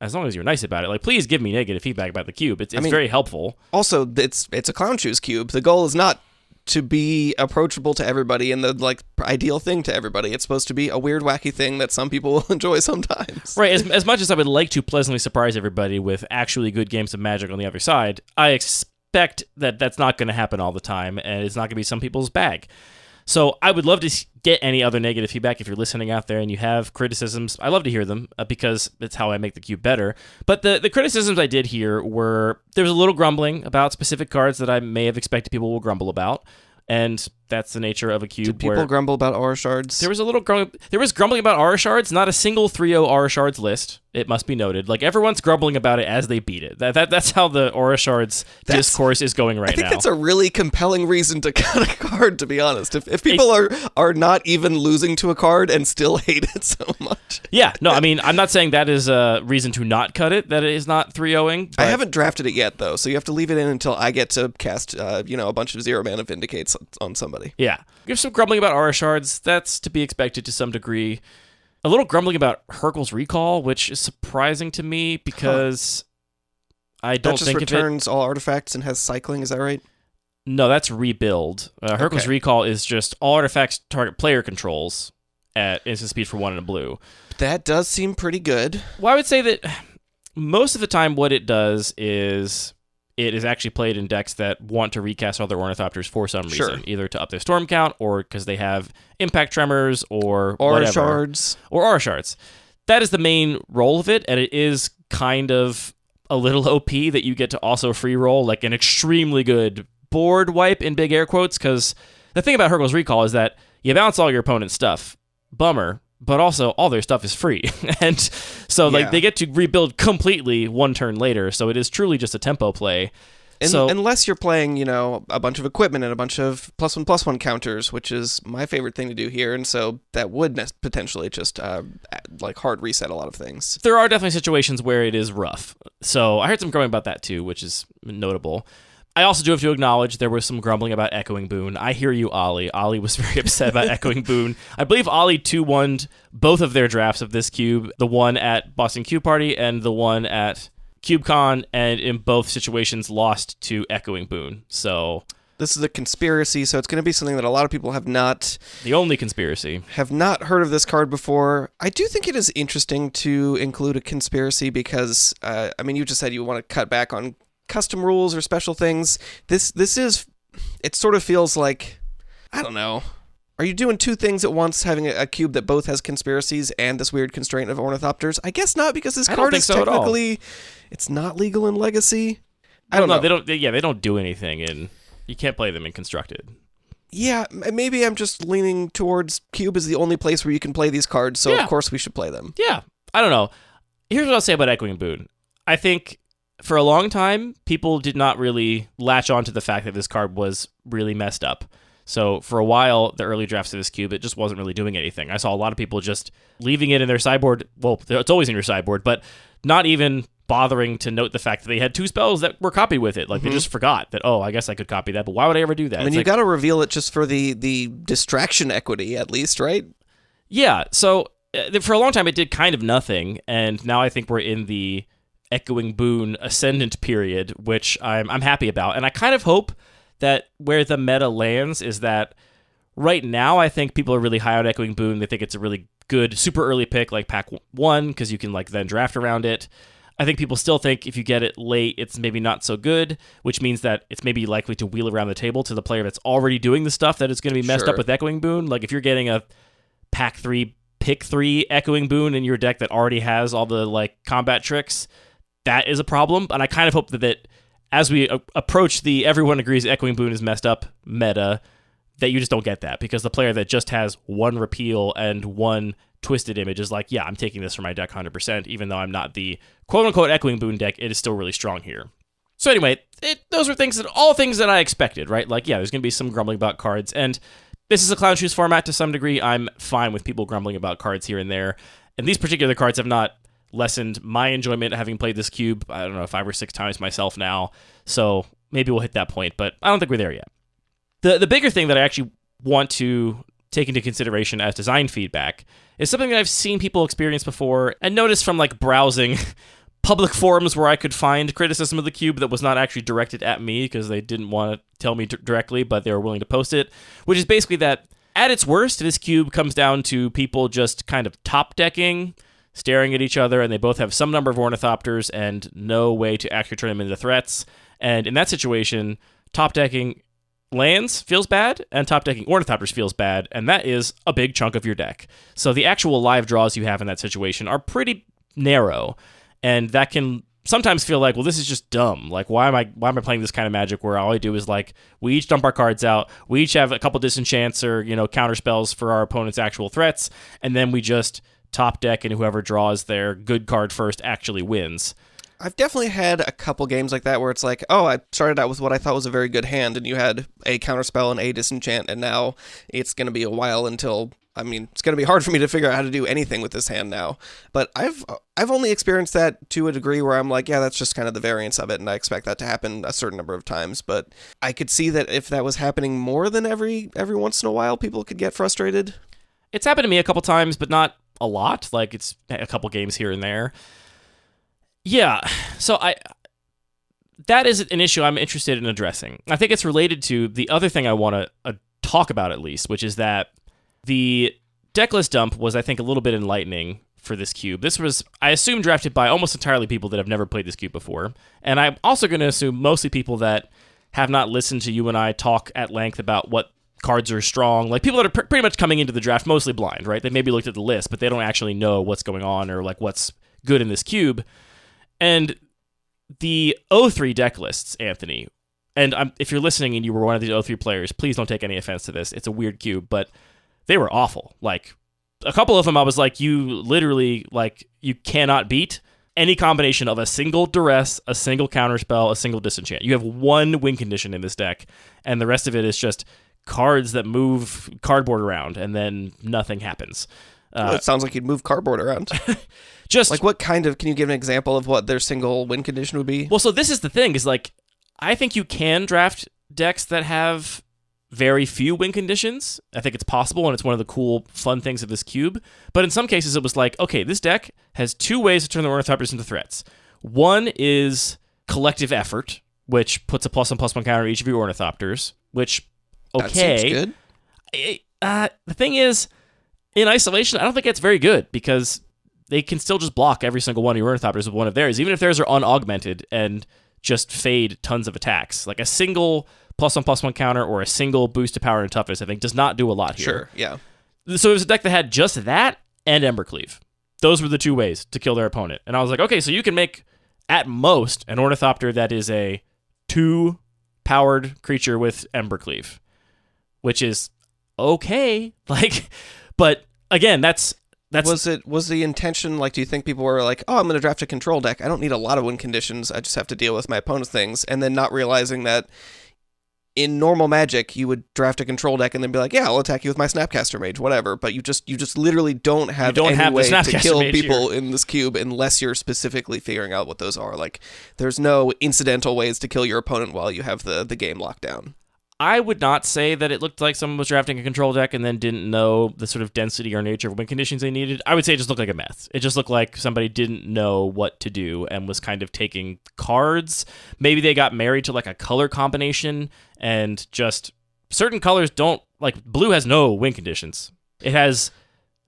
S3: as long as you're nice about it, like, please give me negative feedback about the cube. It's very helpful.
S4: Also, it's a clown shoes cube. The goal is not to be approachable to everybody and the, like, ideal thing to everybody. It's supposed to be a weird, wacky thing that some people will enjoy sometimes.
S3: Right. As much as I would like to pleasantly surprise everybody with actually good games of Magic on the other side, I expect that that's not going to happen all the time, and it's not going to be some people's bag. So I would love to get any other negative feedback if you're listening out there and you have criticisms. I love to hear them because that's how I make the cube better. But the criticisms I did hear were, there was a little grumbling about specific cards that I may have expected people will grumble about. And that's the nature of a cube.
S4: Did people grumble about aura shards?
S3: There was a little grumbling about aura shards. Not a single 3-0 aura shards list. It must be noted. Like, everyone's grumbling about it as they beat it. That's how the aura shards discourse is going right now.
S4: I think that's a really compelling reason to cut a card, to be honest. If people are not even losing to a card and still hate it so much.
S3: Yeah, no, I mean, I'm not saying that is a reason to not cut it, that it is not 3-0ing.
S4: I haven't drafted it yet, though, so you have to leave it in until I get to cast a bunch of 0-mana Vindicates on somebody.
S3: Yeah. There's some grumbling about aura shards. That's to be expected to some degree. A little grumbling about Hurkyl's Recall, which is surprising to me because I don't think
S4: it returns all artifacts and has cycling, is that right?
S3: No, that's Rebuild. Hurkyl's Recall is just all artifacts target player controls at instant speed for 1 and a blue.
S4: That does seem pretty good.
S3: Well, I would say that most of the time what it does is it is actually played in decks that want to recast other Ornithopters for some reason, either to up their storm count or because they have impact tremors or
S4: aura
S3: whatever.
S4: Shards.
S3: Or aura shards. That is the main role of it, and it is kind of a little OP that you get to also free roll like an extremely good board wipe in big air quotes, because the thing about Hurkyl's Recall is that you bounce all your opponent's stuff. Bummer. But also, all their stuff is free. And so, they get to rebuild completely one turn later. So it is truly just a tempo play.
S4: Unless you're playing, a bunch of equipment and a bunch of +1/+1 counters, which is my favorite thing to do here, and so that would potentially just hard reset a lot of things.
S3: There are definitely situations where it is rough. So I heard some grumbling about that too, which is notable. I also do have to acknowledge there was some grumbling about Echoing Boon. I hear you, Ollie. Ollie was very upset about Echoing Boon. I believe Ollie 2-1'd both of their drafts of this cube, the one at Boston Cube Party and the one at CubeCon, and in both situations lost to Echoing Boon. So
S4: this is a conspiracy, so it's going to be something that a lot of people have not...
S3: The only conspiracy.
S4: Have not heard of this card before. I do think it is interesting to include a conspiracy because, you just said you want to cut back on custom rules or special things. It sort of feels like, I don't know. Are you doing two things at once, having a cube that both has conspiracies and this weird constraint of ornithopters? I guess not, because this card is technically, it's not legal in Legacy. I don't know.
S3: They don't do anything, and you can't play them in Constructed.
S4: Yeah, maybe I'm just leaning towards Cube is the only place where you can play these cards, so of course we should play them.
S3: Yeah, I don't know. Here's what I'll say about Echoing Boon. I think for a long time, people did not really latch on to the fact that this card was really messed up. So for a while, the early drafts of this cube, it just wasn't really doing anything. I saw a lot of people just leaving it in their sideboard. Well, it's always in your sideboard, but not even bothering to note the fact that they had two spells that were copied with it. Like, they just forgot that, I guess I could copy that, but why would I ever do that?
S4: I mean, you got to reveal it just for the distraction equity, at least, right?
S3: Yeah, so for a long time, it did kind of nothing, and now I think we're in the Echoing Boon Ascendant period, which I'm happy about. And I kind of hope that where the meta lands is that right now I think people are really high on Echoing Boon. They think it's a really good super early pick like pack 1 because you can then draft around it. I think people still think if you get it late, it's maybe not so good, which means that it's maybe likely to wheel around the table to the player that's already doing the stuff that is going to be messed up with Echoing Boon. Like if you're getting a pack 3, pick 3 Echoing Boon in your deck that already has all the combat tricks, that is a problem. And I kind of hope that as we approach the everyone agrees Echoing Boon is messed up meta, that you just don't get that, because the player that just has one repeal and one twisted image is like, yeah, I'm taking this for my deck 100%, even though I'm not the quote-unquote Echoing Boon deck, it is still really strong here. So anyway, those were all things that I expected, right? There's going to be some grumbling about cards, and this is a Clown Shoes format to some degree. I'm fine with people grumbling about cards here and there, and these particular cards have not lessened my enjoyment having played this cube, I don't know, 5 or 6 times myself now, so maybe we'll hit that point, but I don't think we're there yet. The bigger thing that I actually want to take into consideration as design feedback is something that I've seen people experience before and noticed from browsing public forums where I could find criticism of the cube that was not actually directed at me because they didn't want to tell me directly, but they were willing to post it, which is basically that at its worst, this cube comes down to people just kind of top decking, staring at each other, and they both have some number of ornithopters and no way to actually turn them into threats. And in that situation, top decking lands feels bad, and top decking ornithopters feels bad, and that is a big chunk of your deck. So the actual live draws you have in that situation are pretty narrow, and that can sometimes feel like, well, this is just dumb. Why am I playing this kind of Magic where all I do is we each dump our cards out, we each have a couple disenchants or counter spells for our opponent's actual threats, and then we just top deck, and whoever draws their good card first actually wins.
S4: I've definitely had a couple games like that where it's I started out with what I thought was a very good hand, and you had a counterspell and a disenchant, and now it's going to be a while until... it's going to be hard for me to figure out how to do anything with this hand now. But I've only experienced that to a degree where I'm yeah, that's just kind of the variance of it, and I expect that to happen a certain number of times. But I could see that if that was happening more than every once in a while, people could get frustrated.
S3: It's happened to me a couple times, but not a lot. It's a couple games here and there. Yeah, so that is an issue I'm interested in addressing. I think it's related to the other thing I want to talk about at least, which is that the decklist dump was, I think, a little bit enlightening for this cube. This was, I assume, drafted by almost entirely people that have never played this cube before, and I'm also going to assume mostly people that have not listened to you and I talk at length about what cards are strong, people that are pretty much coming into the draft mostly blind, right? They maybe looked at the list, but they don't actually know what's going on or what's good in this cube. And the 0-3 deck lists, Anthony, and if you're listening and you were one of these 0-3 players, please don't take any offense to this. It's a weird cube, but they were awful. A couple of them I was you literally, you cannot beat. any combination of a single duress, a single counterspell, a single disenchant. You have one win condition in this deck, and the rest of it is just cards that move cardboard around, and then nothing happens.
S4: Well, it sounds like you'd move cardboard around.
S3: Just
S4: like what kind of? Can you give an example of what their single win condition would be?
S3: Well, so this is the thing: is like I think you can draft decks that have very few win conditions. I think it's possible, and it's one of the cool, fun things of this cube. But in some cases, it was like, okay, this deck has two ways to turn the Ornithopters into threats. One is collective effort, which puts a +1/+1 counter on each of your Ornithopters. Which, okay,
S4: that seems good.
S3: The thing is, in isolation, I don't think it's very good because they can still just block every single one of your Ornithopters with one of theirs, even if theirs are unaugmented and just fade tons of attacks. Like a single +1/+1 counter or a single boost to power and toughness, I think, does not do a lot here.
S4: Sure, yeah.
S3: So it was a deck that had just that and Embercleave. Those were the two ways to kill their opponent. And I was like, okay, so you can make, at most, an Ornithopter that is a 2-powered creature with Embercleave, which is okay. Like, but again, that's
S4: was the intention, like, do you think people were like, oh, I'm going to draft a control deck. I don't need a lot of win conditions. I just have to deal with my opponent's things. And then not realizing that in normal Magic, you would draft a control deck and then be like, yeah, I'll attack you with my Snapcaster Mage, whatever. But you just literally don't have any way to kill people in this cube unless you're specifically figuring out what those are. Like, there's no incidental ways to kill your opponent while you have the game locked down.
S3: I would not say that it looked like someone was drafting a control deck and then didn't know the sort of density or nature of win conditions they needed. I would say it just looked like a mess. It just looked like somebody didn't know what to do and was kind of taking cards. Maybe they got married to like a color combination and just certain colors don't, like blue has no win conditions. It has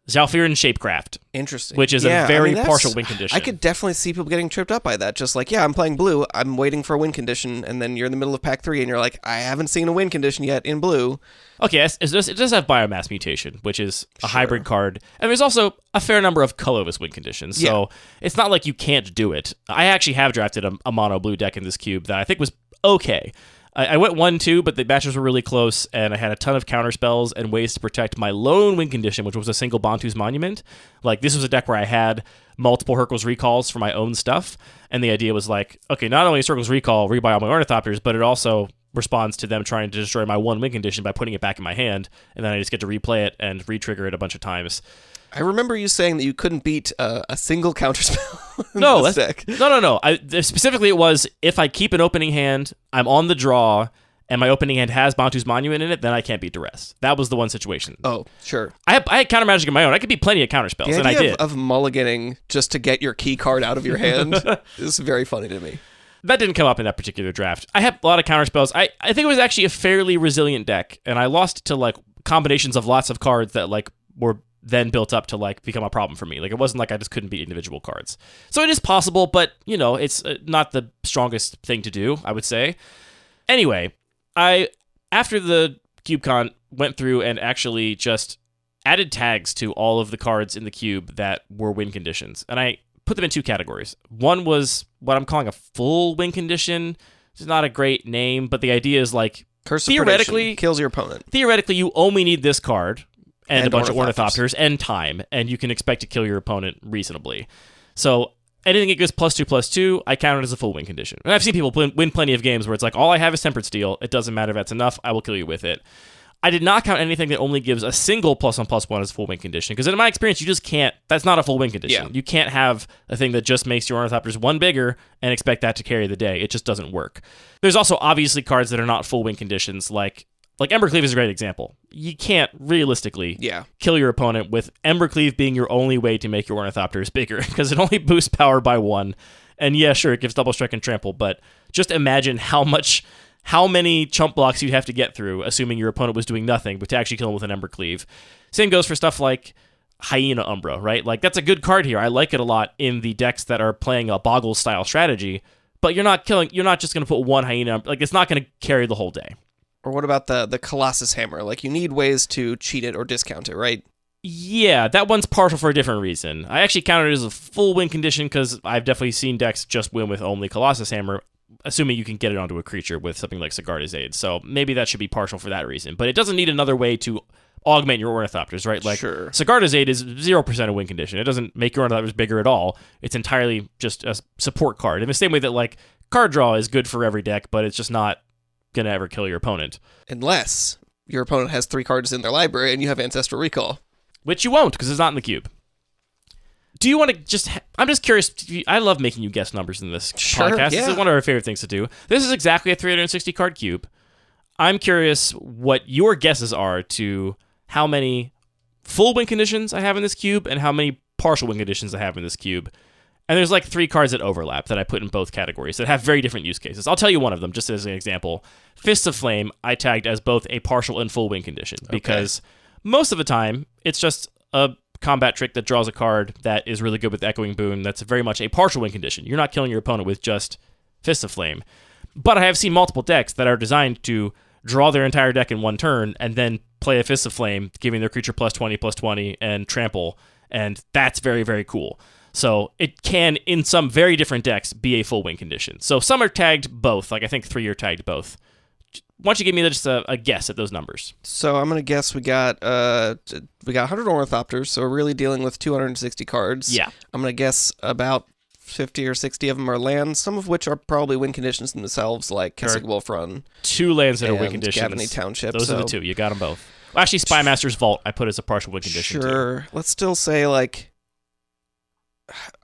S3: Zhalfirin Shapecraft.
S4: Interesting.
S3: Which is a very partial win condition.
S4: I could definitely see people getting tripped up by that. Just like, yeah, I'm playing blue, I'm waiting for a win condition, and then you're in the middle of pack 3, and you're like, I haven't seen a win condition yet in blue.
S3: Okay, it does have Biomass Mutation, which is a hybrid card. And there's also a fair number of colorless win conditions, so it's not like you can't do it. I actually have drafted a mono blue deck in this cube that I think was okay. I went 1-2, but the matches were really close, and I had a ton of counter spells and ways to protect my lone win condition, which was a single Bantu's Monument. Like, this was a deck where I had multiple Hurkyl's Recalls for my own stuff, and the idea was like, okay, not only is Hurkyl's Recall rebuy all my Ornithopters, but it also responds to them trying to destroy my one win condition by putting it back in my hand, and then I just get to replay it and re-trigger it a bunch of times.
S4: I remember you saying that you couldn't beat a single counterspell in this deck.
S3: No. Specifically, it was if I keep an opening hand, I'm on the draw, and my opening hand has Bantu's Monument in it, then I can't beat Duress. That was the one situation.
S4: Oh, sure.
S3: I had counter magic of my own. I could beat plenty of counterspells, and I did.
S4: Of mulliganing just to get your key card out of your hand is very funny to me.
S3: That didn't come up in that particular draft. I had a lot of counterspells. I think it was actually a fairly resilient deck, and I lost to like combinations of lots of cards that like were then built up to like become a problem for me. Like, it wasn't like I just couldn't beat individual cards. So it is possible, but you know, it's not the strongest thing to do, I would say. Anyway, after the CubeCon went through and actually just added tags to all of the cards in the cube that were win conditions, and I put them in two categories. One was what I'm calling a full win condition. It's not a great name, but the idea is like,
S4: Curse of Predation kills your opponent.
S3: Theoretically, you only need this card and a bunch of Ornithopters and time, and you can expect to kill your opponent reasonably. So anything that goes +2/+2, I count it as a full win condition. And I've seen people win plenty of games where it's like, all I have is Tempered Steel. It doesn't matter if that's enough. I will kill you with it. I did not count anything that only gives a single +1/+1 as a full win condition, because in my experience, you just can't. That's not a full win condition.
S4: Yeah.
S3: You can't have a thing that just makes your Ornithopters one bigger and expect that to carry the day. It just doesn't work. There's also obviously cards that are not full win conditions, like Embercleave is a great example. You can't realistically kill your opponent with Embercleave being your only way to make your Ornithopters bigger, because it only boosts power by 1. And yeah, sure, it gives double strike and trample, but just imagine how many chump blocks you'd have to get through, assuming your opponent was doing nothing, but to actually kill him with an Embercleave. Same goes for stuff like Hyena Umbra, right? Like, that's a good card here. I like it a lot in the decks that are playing a Boggle-style strategy, but you're not just going to put one Hyena, like, it's not going to carry the whole day.
S4: Or what about the Colossus Hammer? Like, you need ways to cheat it or discount it, right?
S3: Yeah, that one's partial for a different reason. I actually counted it as a full win condition because I've definitely seen decks just win with only Colossus Hammer, assuming you can get it onto a creature with something like Sigarda's Aid. So maybe that should be partial for that reason. But it doesn't need another way to augment your Ornithopters, right? Like,
S4: Sure.
S3: Sigarda's Aid is 0% a win condition. It doesn't make your Ornithopters bigger at all. It's entirely just a support card. In the same way that, like, card draw is good for every deck, but it's just not going to ever kill your opponent.
S4: Unless your opponent has 3 cards in their library and you have Ancestral Recall.
S3: Which you won't, because it's not in the cube. Do you want to just... I'm just curious. I love making you guess numbers in this podcast.
S4: Yeah.
S3: This is one of our favorite things to do. This is exactly a 360-card cube. I'm curious what your guesses are to how many full win conditions I have in this cube and how many partial win conditions I have in this cube. And there's like 3 cards that overlap that I put in both categories that have very different use cases. I'll tell you one of them, just as an example. Fists of Flame, I tagged as both a partial and full win condition, because most of the time, it's just a combat trick that draws a card that is really good with Echoing Boon. That's very much a partial win condition. You're not killing your opponent with just Fists of Flame. But I have seen multiple decks that are designed to draw their entire deck in one turn and then play a Fist of Flame, giving their creature +20/+20 and trample, and that's very, very cool. So it can, in some very different decks, be a full win condition. So some are tagged both. Like, I think 3 are tagged both. Why don't you give me just a guess at those numbers?
S4: So I'm gonna guess we got 100 Ornithopters, so we're really dealing with 260 cards.
S3: Yeah.
S4: I'm gonna guess about 50 or 60 of them are lands, some of which are probably win conditions themselves, like Kessig Wolf Run.
S3: 2 lands that are win
S4: and
S3: conditions.
S4: Gavany Township.
S3: Those are the 2. You got them both. Well, actually, Spymaster's Vault I put as a partial win condition.
S4: Sure.
S3: Too.
S4: Let's still say like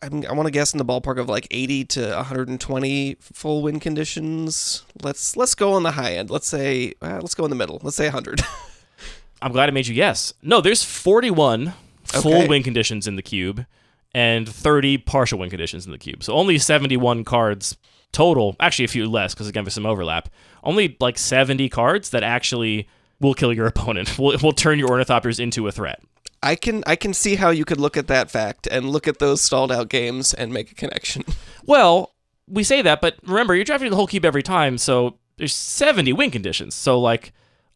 S4: I want to guess in the ballpark of like 80 to 120 full win conditions. Let's go on the high end. Let's say let's go in the middle. Let's say 100.
S3: I'm glad I made you guess. No, there's 41 full win conditions in the cube and 30 partial win conditions in the cube. So only 71 cards total. Actually, a few less because, again, there's some overlap. Only like 70 cards that actually will kill your opponent, will turn your Ornithopters into a threat.
S4: I can see how you could look at that fact and look at those stalled out games and make a connection.
S3: Well, we say that, but remember, you're drafting the whole cube every time, so there's 70 win conditions. So, like,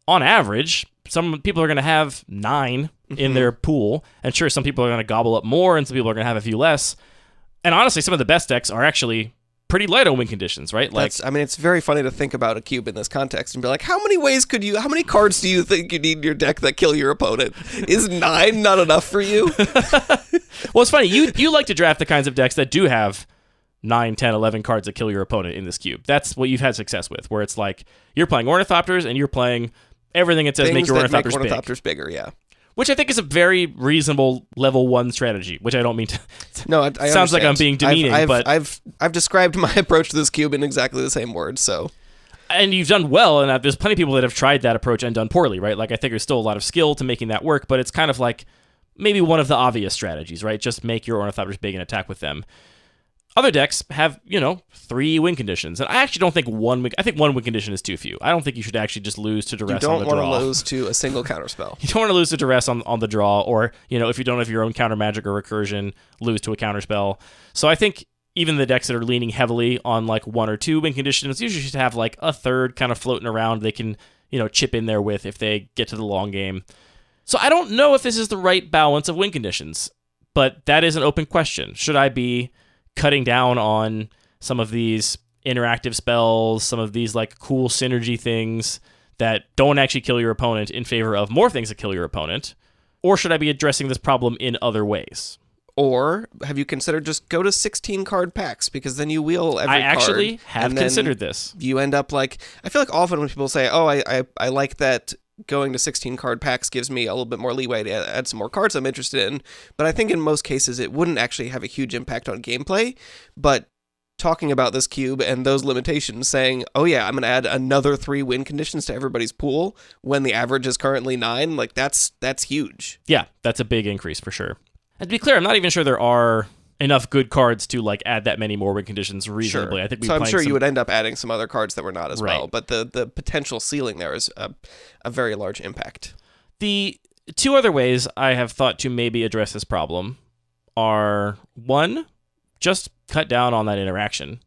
S3: on average, some people are going to have 9 in their pool, and sure, some people are going to gobble up more, and some people are going to have a few less. And honestly, some of the best decks are actually pretty light on win conditions, right? Like,
S4: it's very funny to think about a cube in this context and be like, how many cards do you think you need in your deck that kill your opponent? Is 9 not enough for you?
S3: Well, it's funny. You like to draft the kinds of decks that do have 9, 10, 11 cards that kill your opponent in this cube. That's what you've had success with, where it's like you're playing Ornithopters and you're playing everything that says make your Ornithopters big.
S4: Bigger, yeah.
S3: Which I think is a very reasonable level 1 strategy, which I don't mean to...
S4: No, I
S3: sounds
S4: understand.
S3: like I'm being demeaning, but...
S4: I've described my approach to this cube in exactly the same words, so...
S3: And you've done well, and there's plenty of people that have tried that approach and done poorly, right? Like, I think there's still a lot of skill to making that work, but it's kind of like maybe one of the obvious strategies, right? Just make your Ornithopters big and attack with them. Other decks have, 3 win conditions, and I actually don't think one win condition is too few. I don't think you should actually just lose to duress on the draw.
S4: You don't want to lose to a single counterspell.
S3: You don't want to lose to duress on the draw, or, if you don't have your own counter magic or recursion, lose to a counterspell. So I think even the decks that are leaning heavily on like 1 or 2 win conditions usually should have like a third kind of floating around they can, chip in there with if they get to the long game. So I don't know if this is the right balance of win conditions, but that is an open question. Should I be cutting down on some of these interactive spells, some of these like cool synergy things that don't actually kill your opponent in favor of more things that kill your opponent? Or should I be addressing this problem in other ways?
S4: Or have you considered just go to 16 card packs, because then you wheel every card.
S3: I actually have considered this.
S4: You end up like, I feel like often when people say, oh, I like that going to 16 card packs gives me a little bit more leeway to add some more cards I'm interested in. But I think in most cases it wouldn't actually have a huge impact on gameplay. But talking about this cube and those limitations, saying, oh yeah, I'm going to add another 3 win conditions to everybody's pool when the average is currently 9, like that's huge.
S3: Yeah, that's a big increase for sure. And to be clear, I'm not even sure there are enough good cards to like add that many more win conditions reasonably.
S4: Sure.
S3: I think
S4: so I'm sure you would end up adding some other cards that were not as well, but the potential ceiling there is a very large impact.
S3: The 2 other ways I have thought to maybe address this problem are, 1, just cut down on that interaction.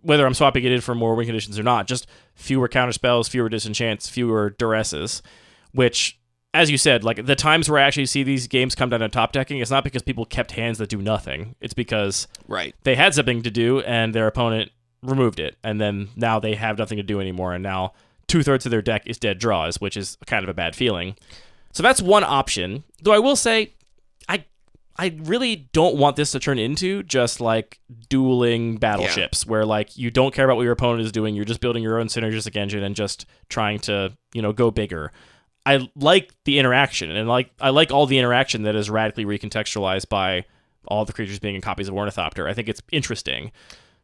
S3: Whether I'm swapping it in for more win conditions or not, just fewer counterspells, fewer disenchants, fewer duresses, which, as you said, like the times where I actually see these games come down to top decking, it's not because people kept hands that do nothing. It's because they had something to do and their opponent removed it. And then now they have nothing to do anymore. And now 2/3 of their deck is dead draws, which is kind of a bad feeling. So that's one option. Though I will say, I really don't want this to turn into just like dueling battleships where like you don't care about what your opponent is doing. You're just building your own synergistic engine and just trying to, go bigger. I like the interaction, and I like all the interaction that is radically recontextualized by all the creatures being in copies of Ornithopter. I think it's interesting.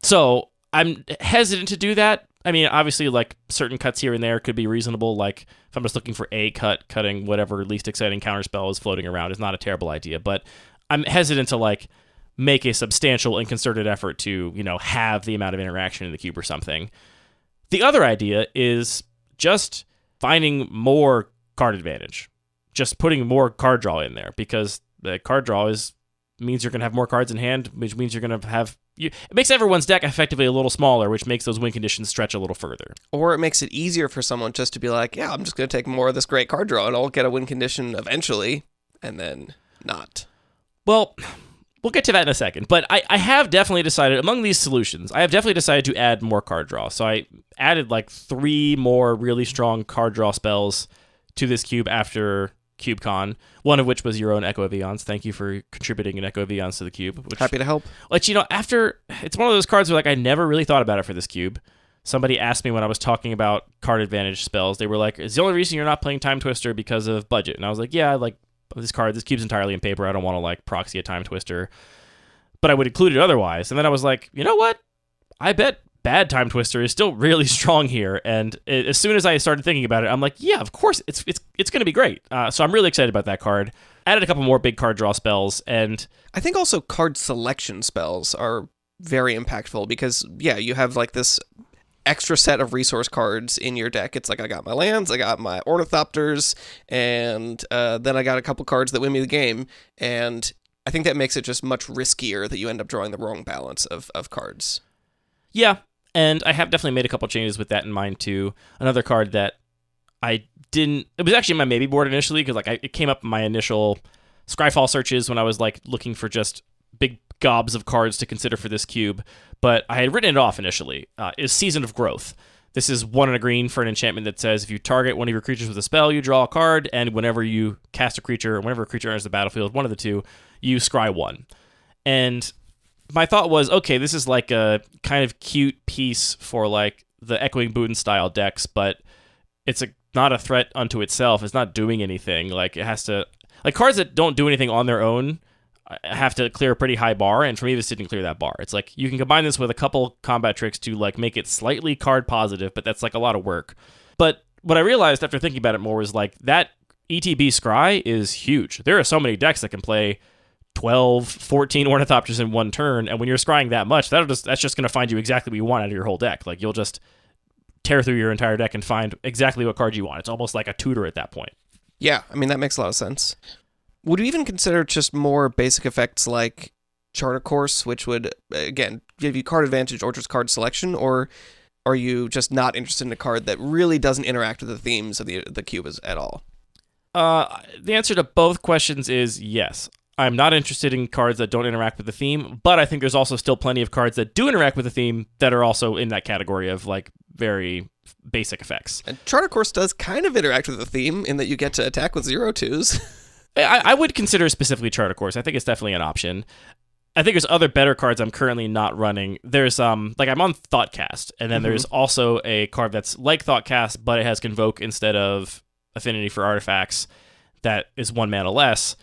S3: So I'm hesitant to do that. I mean, obviously, like certain cuts here and there could be reasonable. Like if I'm just looking for a cut, cutting whatever least exciting counterspell is floating around is not a terrible idea. But I'm hesitant to like make a substantial and concerted effort to, have the amount of interaction in the cube or something. The other idea is just finding more card advantage, just putting more card draw in there, because the card draw means you're going to have more cards in hand, which means you're going to have it makes everyone's deck effectively a little smaller, which makes those win conditions stretch a little further.
S4: Or it makes it easier for someone just to be like, yeah, I'm just going to take more of this great card draw and I'll get a win condition eventually, and then not.
S3: Well, we'll get to that in a second, but I have definitely decided, among these solutions, I have definitely decided to add more card draw. So I added like 3 more really strong card draw spells to this cube after CubeCon, one of which was your own Echo Avions. Thank you for contributing an Echo Avions to the cube.
S4: Happy to help.
S3: Like, after, it's one of those cards where like I never really thought about it for this cube. Somebody asked me when I was talking about card advantage spells, they were like, is the only reason you're not playing Time Twister because of budget? And I was like, yeah, like, this cube's entirely in paper. I don't want to like proxy a Time Twister, but I would include it otherwise. And then I was like, you know what? I bet bad Time Twister is still really strong here. And as soon as I started thinking about it, I'm like, yeah, of course, it's going to be great. So I'm really excited about that card. Added a couple more big card draw spells, and
S4: I think also card selection spells are very impactful because you have like this extra set of resource cards in your deck. It's like I got my lands, I got my Ornithopters, and then I got a couple cards that win me the game. And I think that makes it just much riskier that you end up drawing the wrong balance of cards.
S3: Yeah, and I have definitely made a couple changes with that in mind too. Another card that it was actually in my maybe board initially because like it came up in my initial Scryfall searches when I was like looking for just big gobs of cards to consider for this cube, but I had written it off initially, is Season of Growth. This is 1 and a green for an enchantment that says if you target one of your creatures with a spell, you draw a card, and whenever you cast a creature, or whenever a creature enters the battlefield, one of the two, you scry 1. And my thought was, okay, this is like a kind of cute piece for like the Echoing Boon style decks, but it's not a threat unto itself. It's not doing anything. Like it has to, like cards that don't do anything on their own have to clear a pretty high bar, and for me this didn't clear that bar. It's like you can combine this with a couple combat tricks to like make it slightly card positive, but that's like a lot of work. But what I realized after thinking about it more was like that ETB scry is huge. There are so many decks that can play 12, 14 Ornithopters in one turn, and when you're scrying that much, that's just going to find you exactly what you want out of your whole deck. Like you'll just tear through your entire deck and find exactly what card you want. It's almost like a tutor at that point.
S4: Yeah, I mean that makes a lot of sense. Would you even consider just more basic effects like Charter Course, which would, again, give you card advantage or just card selection, or are you just not interested in a card that really doesn't interact with the themes of the cube at all?
S3: The answer to both questions is yes. I'm not interested in cards that don't interact with the theme, but I think there's also still plenty of cards that do interact with the theme that are also in that category of like very basic effects.
S4: And Charter Course does kind of interact with the theme in that you get to attack with 0/2s.
S3: I would consider specifically Charter Course. I think it's definitely an option. I think there's other better cards I'm currently not running. There's like I'm on Thoughtcast, and then there's also a card that's like Thoughtcast, but it has Convoke instead of Affinity for Artifacts. That is 1 mana less,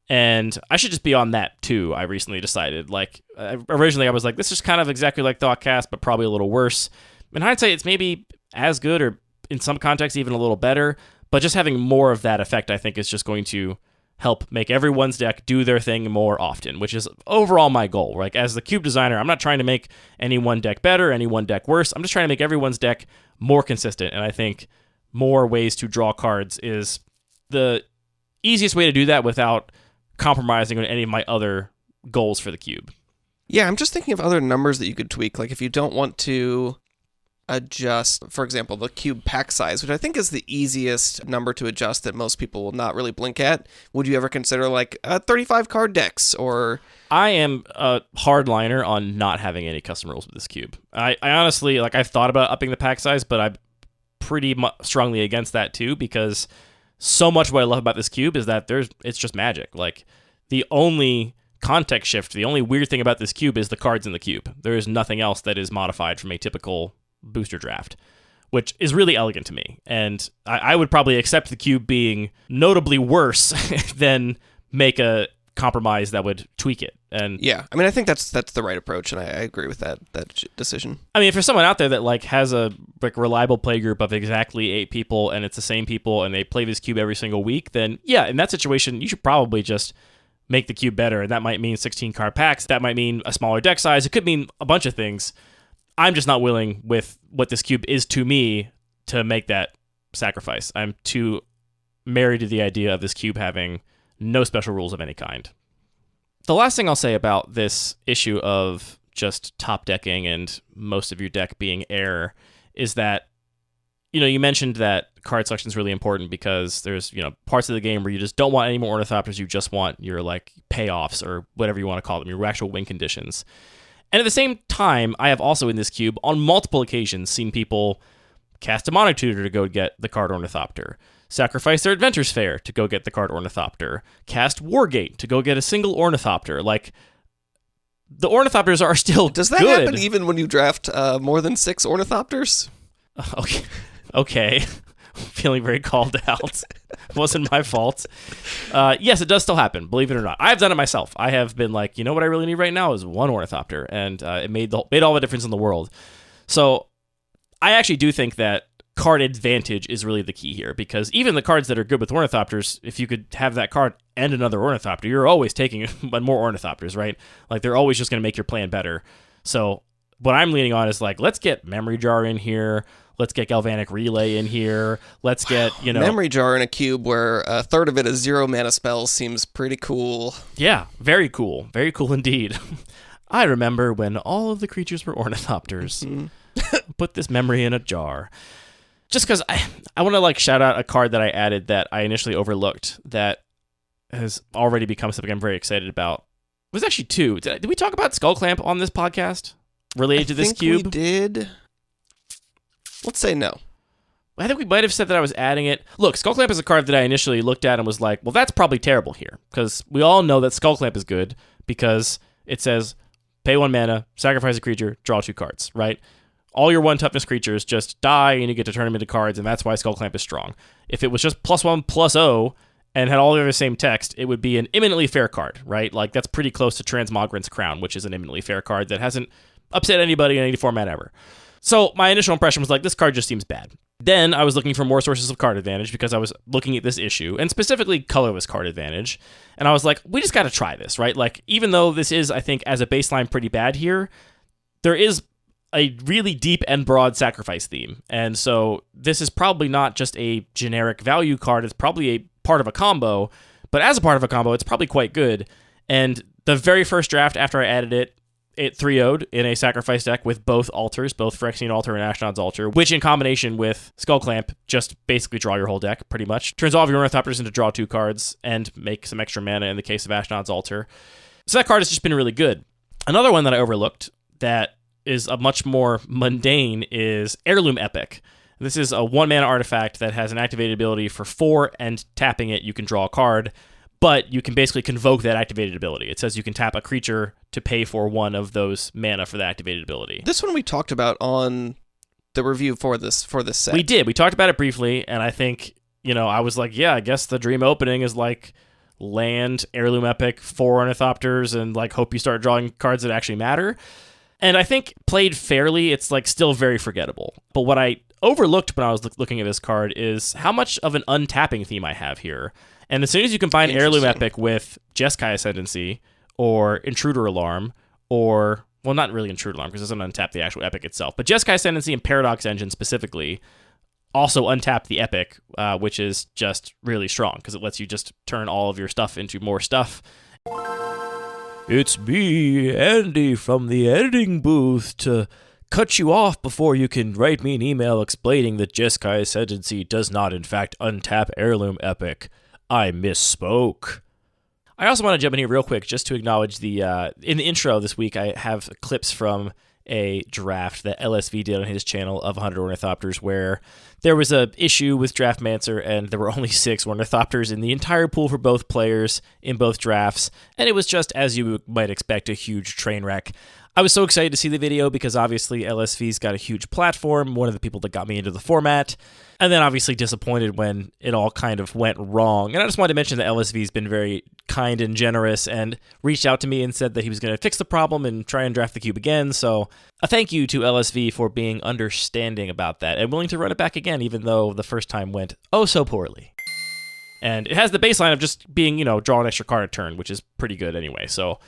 S3: and I should just be on that too. I recently decided. Like originally, I was like, this is kind of exactly like Thoughtcast, but probably a little worse. In hindsight, it's maybe as good, or in some contexts even a little better. But just having more of that effect, I think, is just going to help make everyone's deck do their thing more often, which is overall my goal. Like, as the cube designer, I'm not trying to make any one deck better, any one deck worse. I'm just trying to make everyone's deck more consistent. And I think more ways to draw cards is the easiest way to do that without compromising on any of my other goals for the cube.
S4: Yeah, I'm just thinking of other numbers that you could tweak. Like, if you don't want to adjust, for example, the cube pack size, which I think is the easiest number to adjust that most people will not really blink at. Would you ever consider like 35 card decks? Or
S3: I am a hardliner on not having any custom rules with this cube. I honestly, like, I've thought about upping the pack size, but I'm pretty strongly against that too, because so much what I love about this cube is that it's just magic. Like, the only context shift, the only weird thing about this cube is the cards in the cube. There is nothing else that is modified from a typical booster draft, which is really elegant to me. And I would probably accept the cube being notably worse than make a compromise that would tweak it. And
S4: yeah, I mean, I think that's the right approach, and I agree with that decision.
S3: I mean, if there's someone out there that like has a like reliable play group of exactly 8 people, and it's the same people, and they play this cube every single week, then yeah, in that situation, you should probably just make the cube better. And that might mean 16 card packs. That might mean a smaller deck size. It could mean a bunch of things. I'm just not willing with what this cube is to me to make that sacrifice. I'm too married to the idea of this cube having no special rules of any kind. The last thing I'll say about this issue of just top decking and most of your deck being air is that, you mentioned that card selection is really important because there's, parts of the game where you just don't want any more Ornithopters. You just want your like payoffs or whatever you want to call them, your actual win conditions. And at the same time, I have also in this cube on multiple occasions seen people cast a Demonic Tutor to go get the card Ornithopter, sacrifice their Adventurer's Fair to go get the card Ornithopter, cast Wargate to go get a single Ornithopter. Like, the Ornithopters are still
S4: Does that
S3: good.
S4: happen even when you draft more than 6 Ornithopters?
S3: Okay. I'm feeling very called out. It wasn't my fault. Yes, it does still happen, believe it or not. I've done it myself. I have been like, what I really need right now is one Ornithopter, and it made all the difference in the world. So I actually do think that card advantage is really the key here, because even the cards that are good with Ornithopters, if you could have that card and another Ornithopter, you're always taking more Ornithopters, right? Like, they're always just going to make your plan better. So what I'm leaning on is like, let's get Memory Jar in here. Let's get Galvanic Relay in here. Let's get,
S4: Memory Jar in a cube where a third of it is 0 mana spells seems pretty cool.
S3: Yeah, very cool. Very cool indeed. I remember when all of the creatures were Ornithopters. Put this memory in a jar. Just because I want to like shout out a card that I added that I initially overlooked that has already become something I'm very excited about. It was actually 2. Did we talk about Skull Clamp on this podcast related to this cube?
S4: We did. Let's say no.
S3: I think we might have said that I was adding it. Look, Skull Clamp is a card that I initially looked at and was like, well, that's probably terrible here. Because we all know that Skull Clamp is good because it says pay 1 mana, sacrifice a creature, draw 2 cards, right? All your 1 toughness creatures just die and you get to turn them into cards, and that's why Skull Clamp is strong. If it was just +1/+0 and had all the same text, it would be an eminently fair card, right? Like, that's pretty close to Transmogrant's Crown, which is an eminently fair card that hasn't upset anybody in any format ever. So my initial impression was like, this card just seems bad. Then I was looking for more sources of card advantage because I was looking at this issue, and specifically colorless card advantage. And I was like, we just got to try this, right? Like, even though this is, I think, as a baseline pretty bad here, there is a really deep and broad sacrifice theme. And so this is probably not just a generic value card. It's probably a part of a combo. But as a part of a combo, it's probably quite good. And the very first draft after I added it, it 3-0'd in a sacrifice deck with both altars, both Phyrexian Altar and Ashnod's Altar, which in combination with Skull Clamp just basically draw your whole deck, pretty much. Turns all of your Ornithopters into draw 2 cards and make some extra mana in the case of Ashnod's Altar. So that card has just been really good. Another one that I overlooked that is a much more mundane is Heirloom Epic. This is a 1-mana artifact that has an activated ability for 4, and tapping it, you can draw a card. But you can basically convoke that activated ability. It says you can tap a creature to pay for 1 of those mana for the activated ability.
S4: This one we talked about on the review for this set.
S3: We did. We talked about it briefly, and I think, I was like, yeah, I guess the dream opening is like land, Heirloom Epic, 4 Ornithopters, and like hope you start drawing cards that actually matter. And I think played fairly, it's like still very forgettable. But what I overlooked when I was looking at this card is how much of an untapping theme I have here. And as soon as you combine Heirloom Epic with Jeskai Ascendancy, or Intruder Alarm, or, well, not really Intruder Alarm, because it doesn't untap the actual Epic itself, but Jeskai Ascendancy and Paradox Engine specifically also untap the Epic, which is just really strong, because it lets you just turn all of your stuff into more stuff. It's me, Andy, from the editing booth, to cut you off before you can write me an email explaining that Jeskai Ascendancy does not, in fact, untap Heirloom Epic. I misspoke. I also want to jump in here real quick just to acknowledge in the intro this week, I have clips from a draft that LSV did on his channel of 100 Ornithopters where there was a issue with Draftmancer and there were only 6 Ornithopters in the entire pool for both players in both drafts, and it was just, as you might expect, a huge train wreck. I was so excited to see the video because obviously LSV's got a huge platform, one of the people that got me into the format, and then obviously disappointed when it all kind of went wrong. And I just wanted to mention that LSV's been very kind and generous and reached out to me and said that he was going to fix the problem and try and draft the cube again. So a thank you to LSV for being understanding about that and willing to run it back again, even though the first time went oh so poorly. And it has the baseline of just being, draw an extra card a turn, which is pretty good anyway. So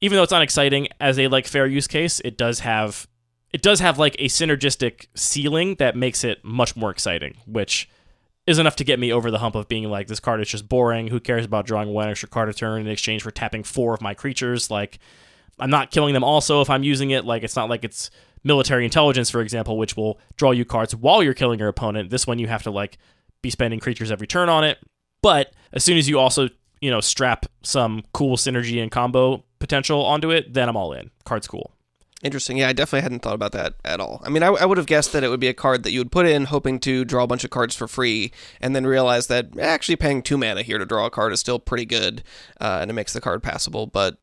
S3: even though it's not exciting as a fair use case, it does have like a synergistic ceiling that makes it much more exciting, which is enough to get me over the hump of being like, this card is just boring. Who cares about drawing 1 extra card a turn in exchange for tapping 4 of my creatures? I'm not killing them also if I'm using it. It's not like it's military intelligence, for example, which will draw you cards while you're killing your opponent. This one you have to be spending creatures every turn on it. But as soon as you also strap some cool synergy and combo potential onto it, then I'm all in. Card's cool.
S4: Interesting. Yeah, I definitely hadn't thought about that at all. I mean, I would have guessed that it would be a card that you would put in hoping to draw a bunch of cards for free, and then realize that actually paying 2 mana here to draw a card is still pretty good, and it makes the card passable. But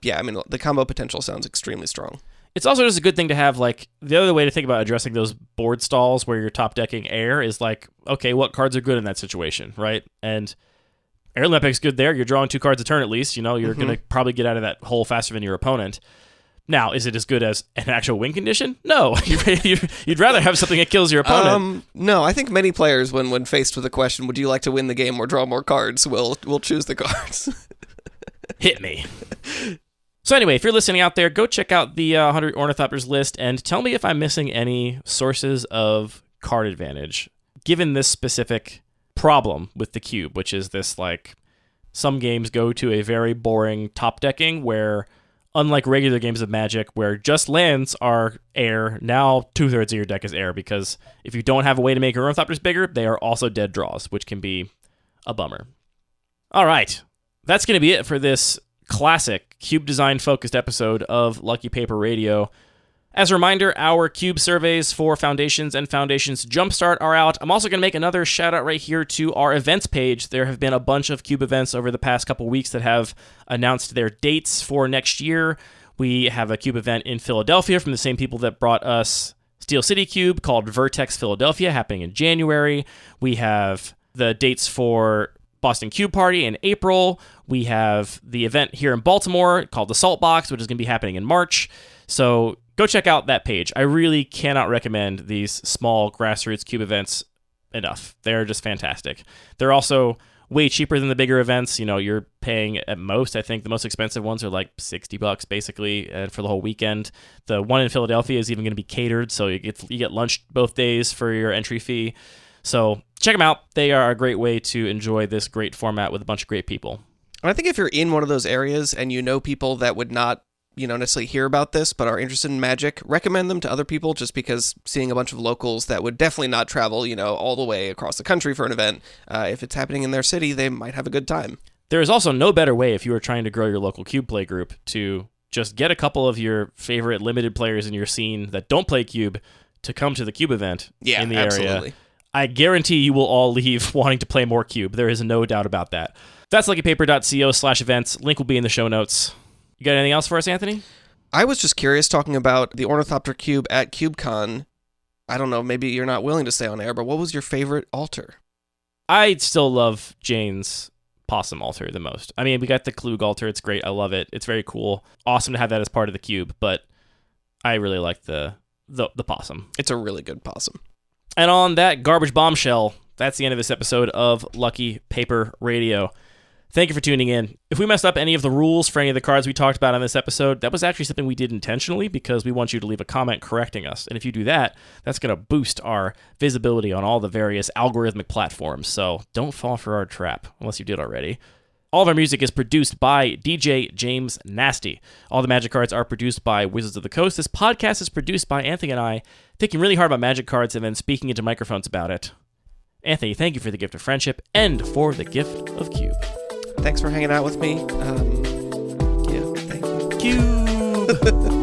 S4: yeah, I mean, the combo potential sounds extremely strong.
S3: It's also just a good thing to have, the other way to think about addressing those board stalls where you're top decking air is okay, what cards are good in that situation, right? And Air Olympic's good there. You're drawing 2 cards a turn at least. You're going to probably get out of that hole faster than your opponent. Now, is it as good as an actual win condition? No. You'd rather have something that kills your opponent.
S4: No, I think many players, when faced with the question, would you like to win the game or draw more cards, will choose the cards.
S3: Hit me. So anyway, if you're listening out there, go check out the 100 Ornithopters list and tell me if I'm missing any sources of card advantage, given this specific problem with the cube, which is this, some games go to a very boring top decking where, unlike regular games of Magic where just lands are air, now 2/3 of your deck is air, because if you don't have a way to make your Ornithopters bigger, they are also dead draws, which can be a bummer. All right, that's going to be it for this classic cube design focused episode of Lucky Paper Radio. As a reminder, our cube surveys for Foundations and Foundations Jumpstart are out. I'm also going to make another shout out right here to our events page. There have been a bunch of cube events over the past couple weeks that have announced their dates for next year. We have a cube event in Philadelphia from the same people that brought us Steel City Cube called Vertex Philadelphia, happening in January. We have the dates for Boston Cube Party in April. We have the event here in Baltimore called the Salt Box, which is going to be happening in March. So go check out that page. I really cannot recommend these small grassroots cube events enough. They're just fantastic. They're also way cheaper than the bigger events. You're paying at most, I think the most expensive ones are $60 basically for the whole weekend. The one in Philadelphia is even going to be catered, so you get lunch both days for your entry fee. So check them out. They are a great way to enjoy this great format with a bunch of great people.
S4: And I think if you're in one of those areas and you know people that would not necessarily hear about this, but are interested in Magic, recommend them to other people, just because seeing a bunch of locals that would definitely not travel, all the way across the country for an event, if it's happening in their city, they might have a good time.
S3: There is also no better way if you are trying to grow your local Cube play group to just get a couple of your favorite limited players in your scene that don't play Cube to come to the Cube event in the
S4: absolutely.
S3: area. I guarantee you will all leave wanting to play more Cube. There is no doubt about that. That's luckypaper.co/events. Link will be in the show notes. You got anything else for us, Anthony?
S4: I was just curious, talking about the Ornithopter Cube at CubeCon. I don't know, maybe you're not willing to say on air, but what was your favorite altar?
S3: I still love Jane's Possum altar the most. I mean, we got the Klug altar. It's great. I love it. It's very cool. Awesome to have that as part of the cube, but I really like the Possum.
S4: It's a really good Possum.
S3: And on that garbage bombshell, that's the end of this episode of Lucky Paper Radio. Thank you for tuning in. If we messed up any of the rules for any of the cards we talked about on this episode, that was actually something we did intentionally because we want you to leave a comment correcting us. And if you do that, that's going to boost our visibility on all the various algorithmic platforms. So don't fall for our trap, unless you did already. All of our music is produced by DJ James Nasty. All the Magic cards are produced by Wizards of the Coast. This podcast is produced by Anthony and I, thinking really hard about Magic cards and then speaking into microphones about it. Anthony, thank you for the gift of friendship and for the gift of Cube.
S4: Thanks for hanging out with me. Yeah, thank you.
S3: Cube!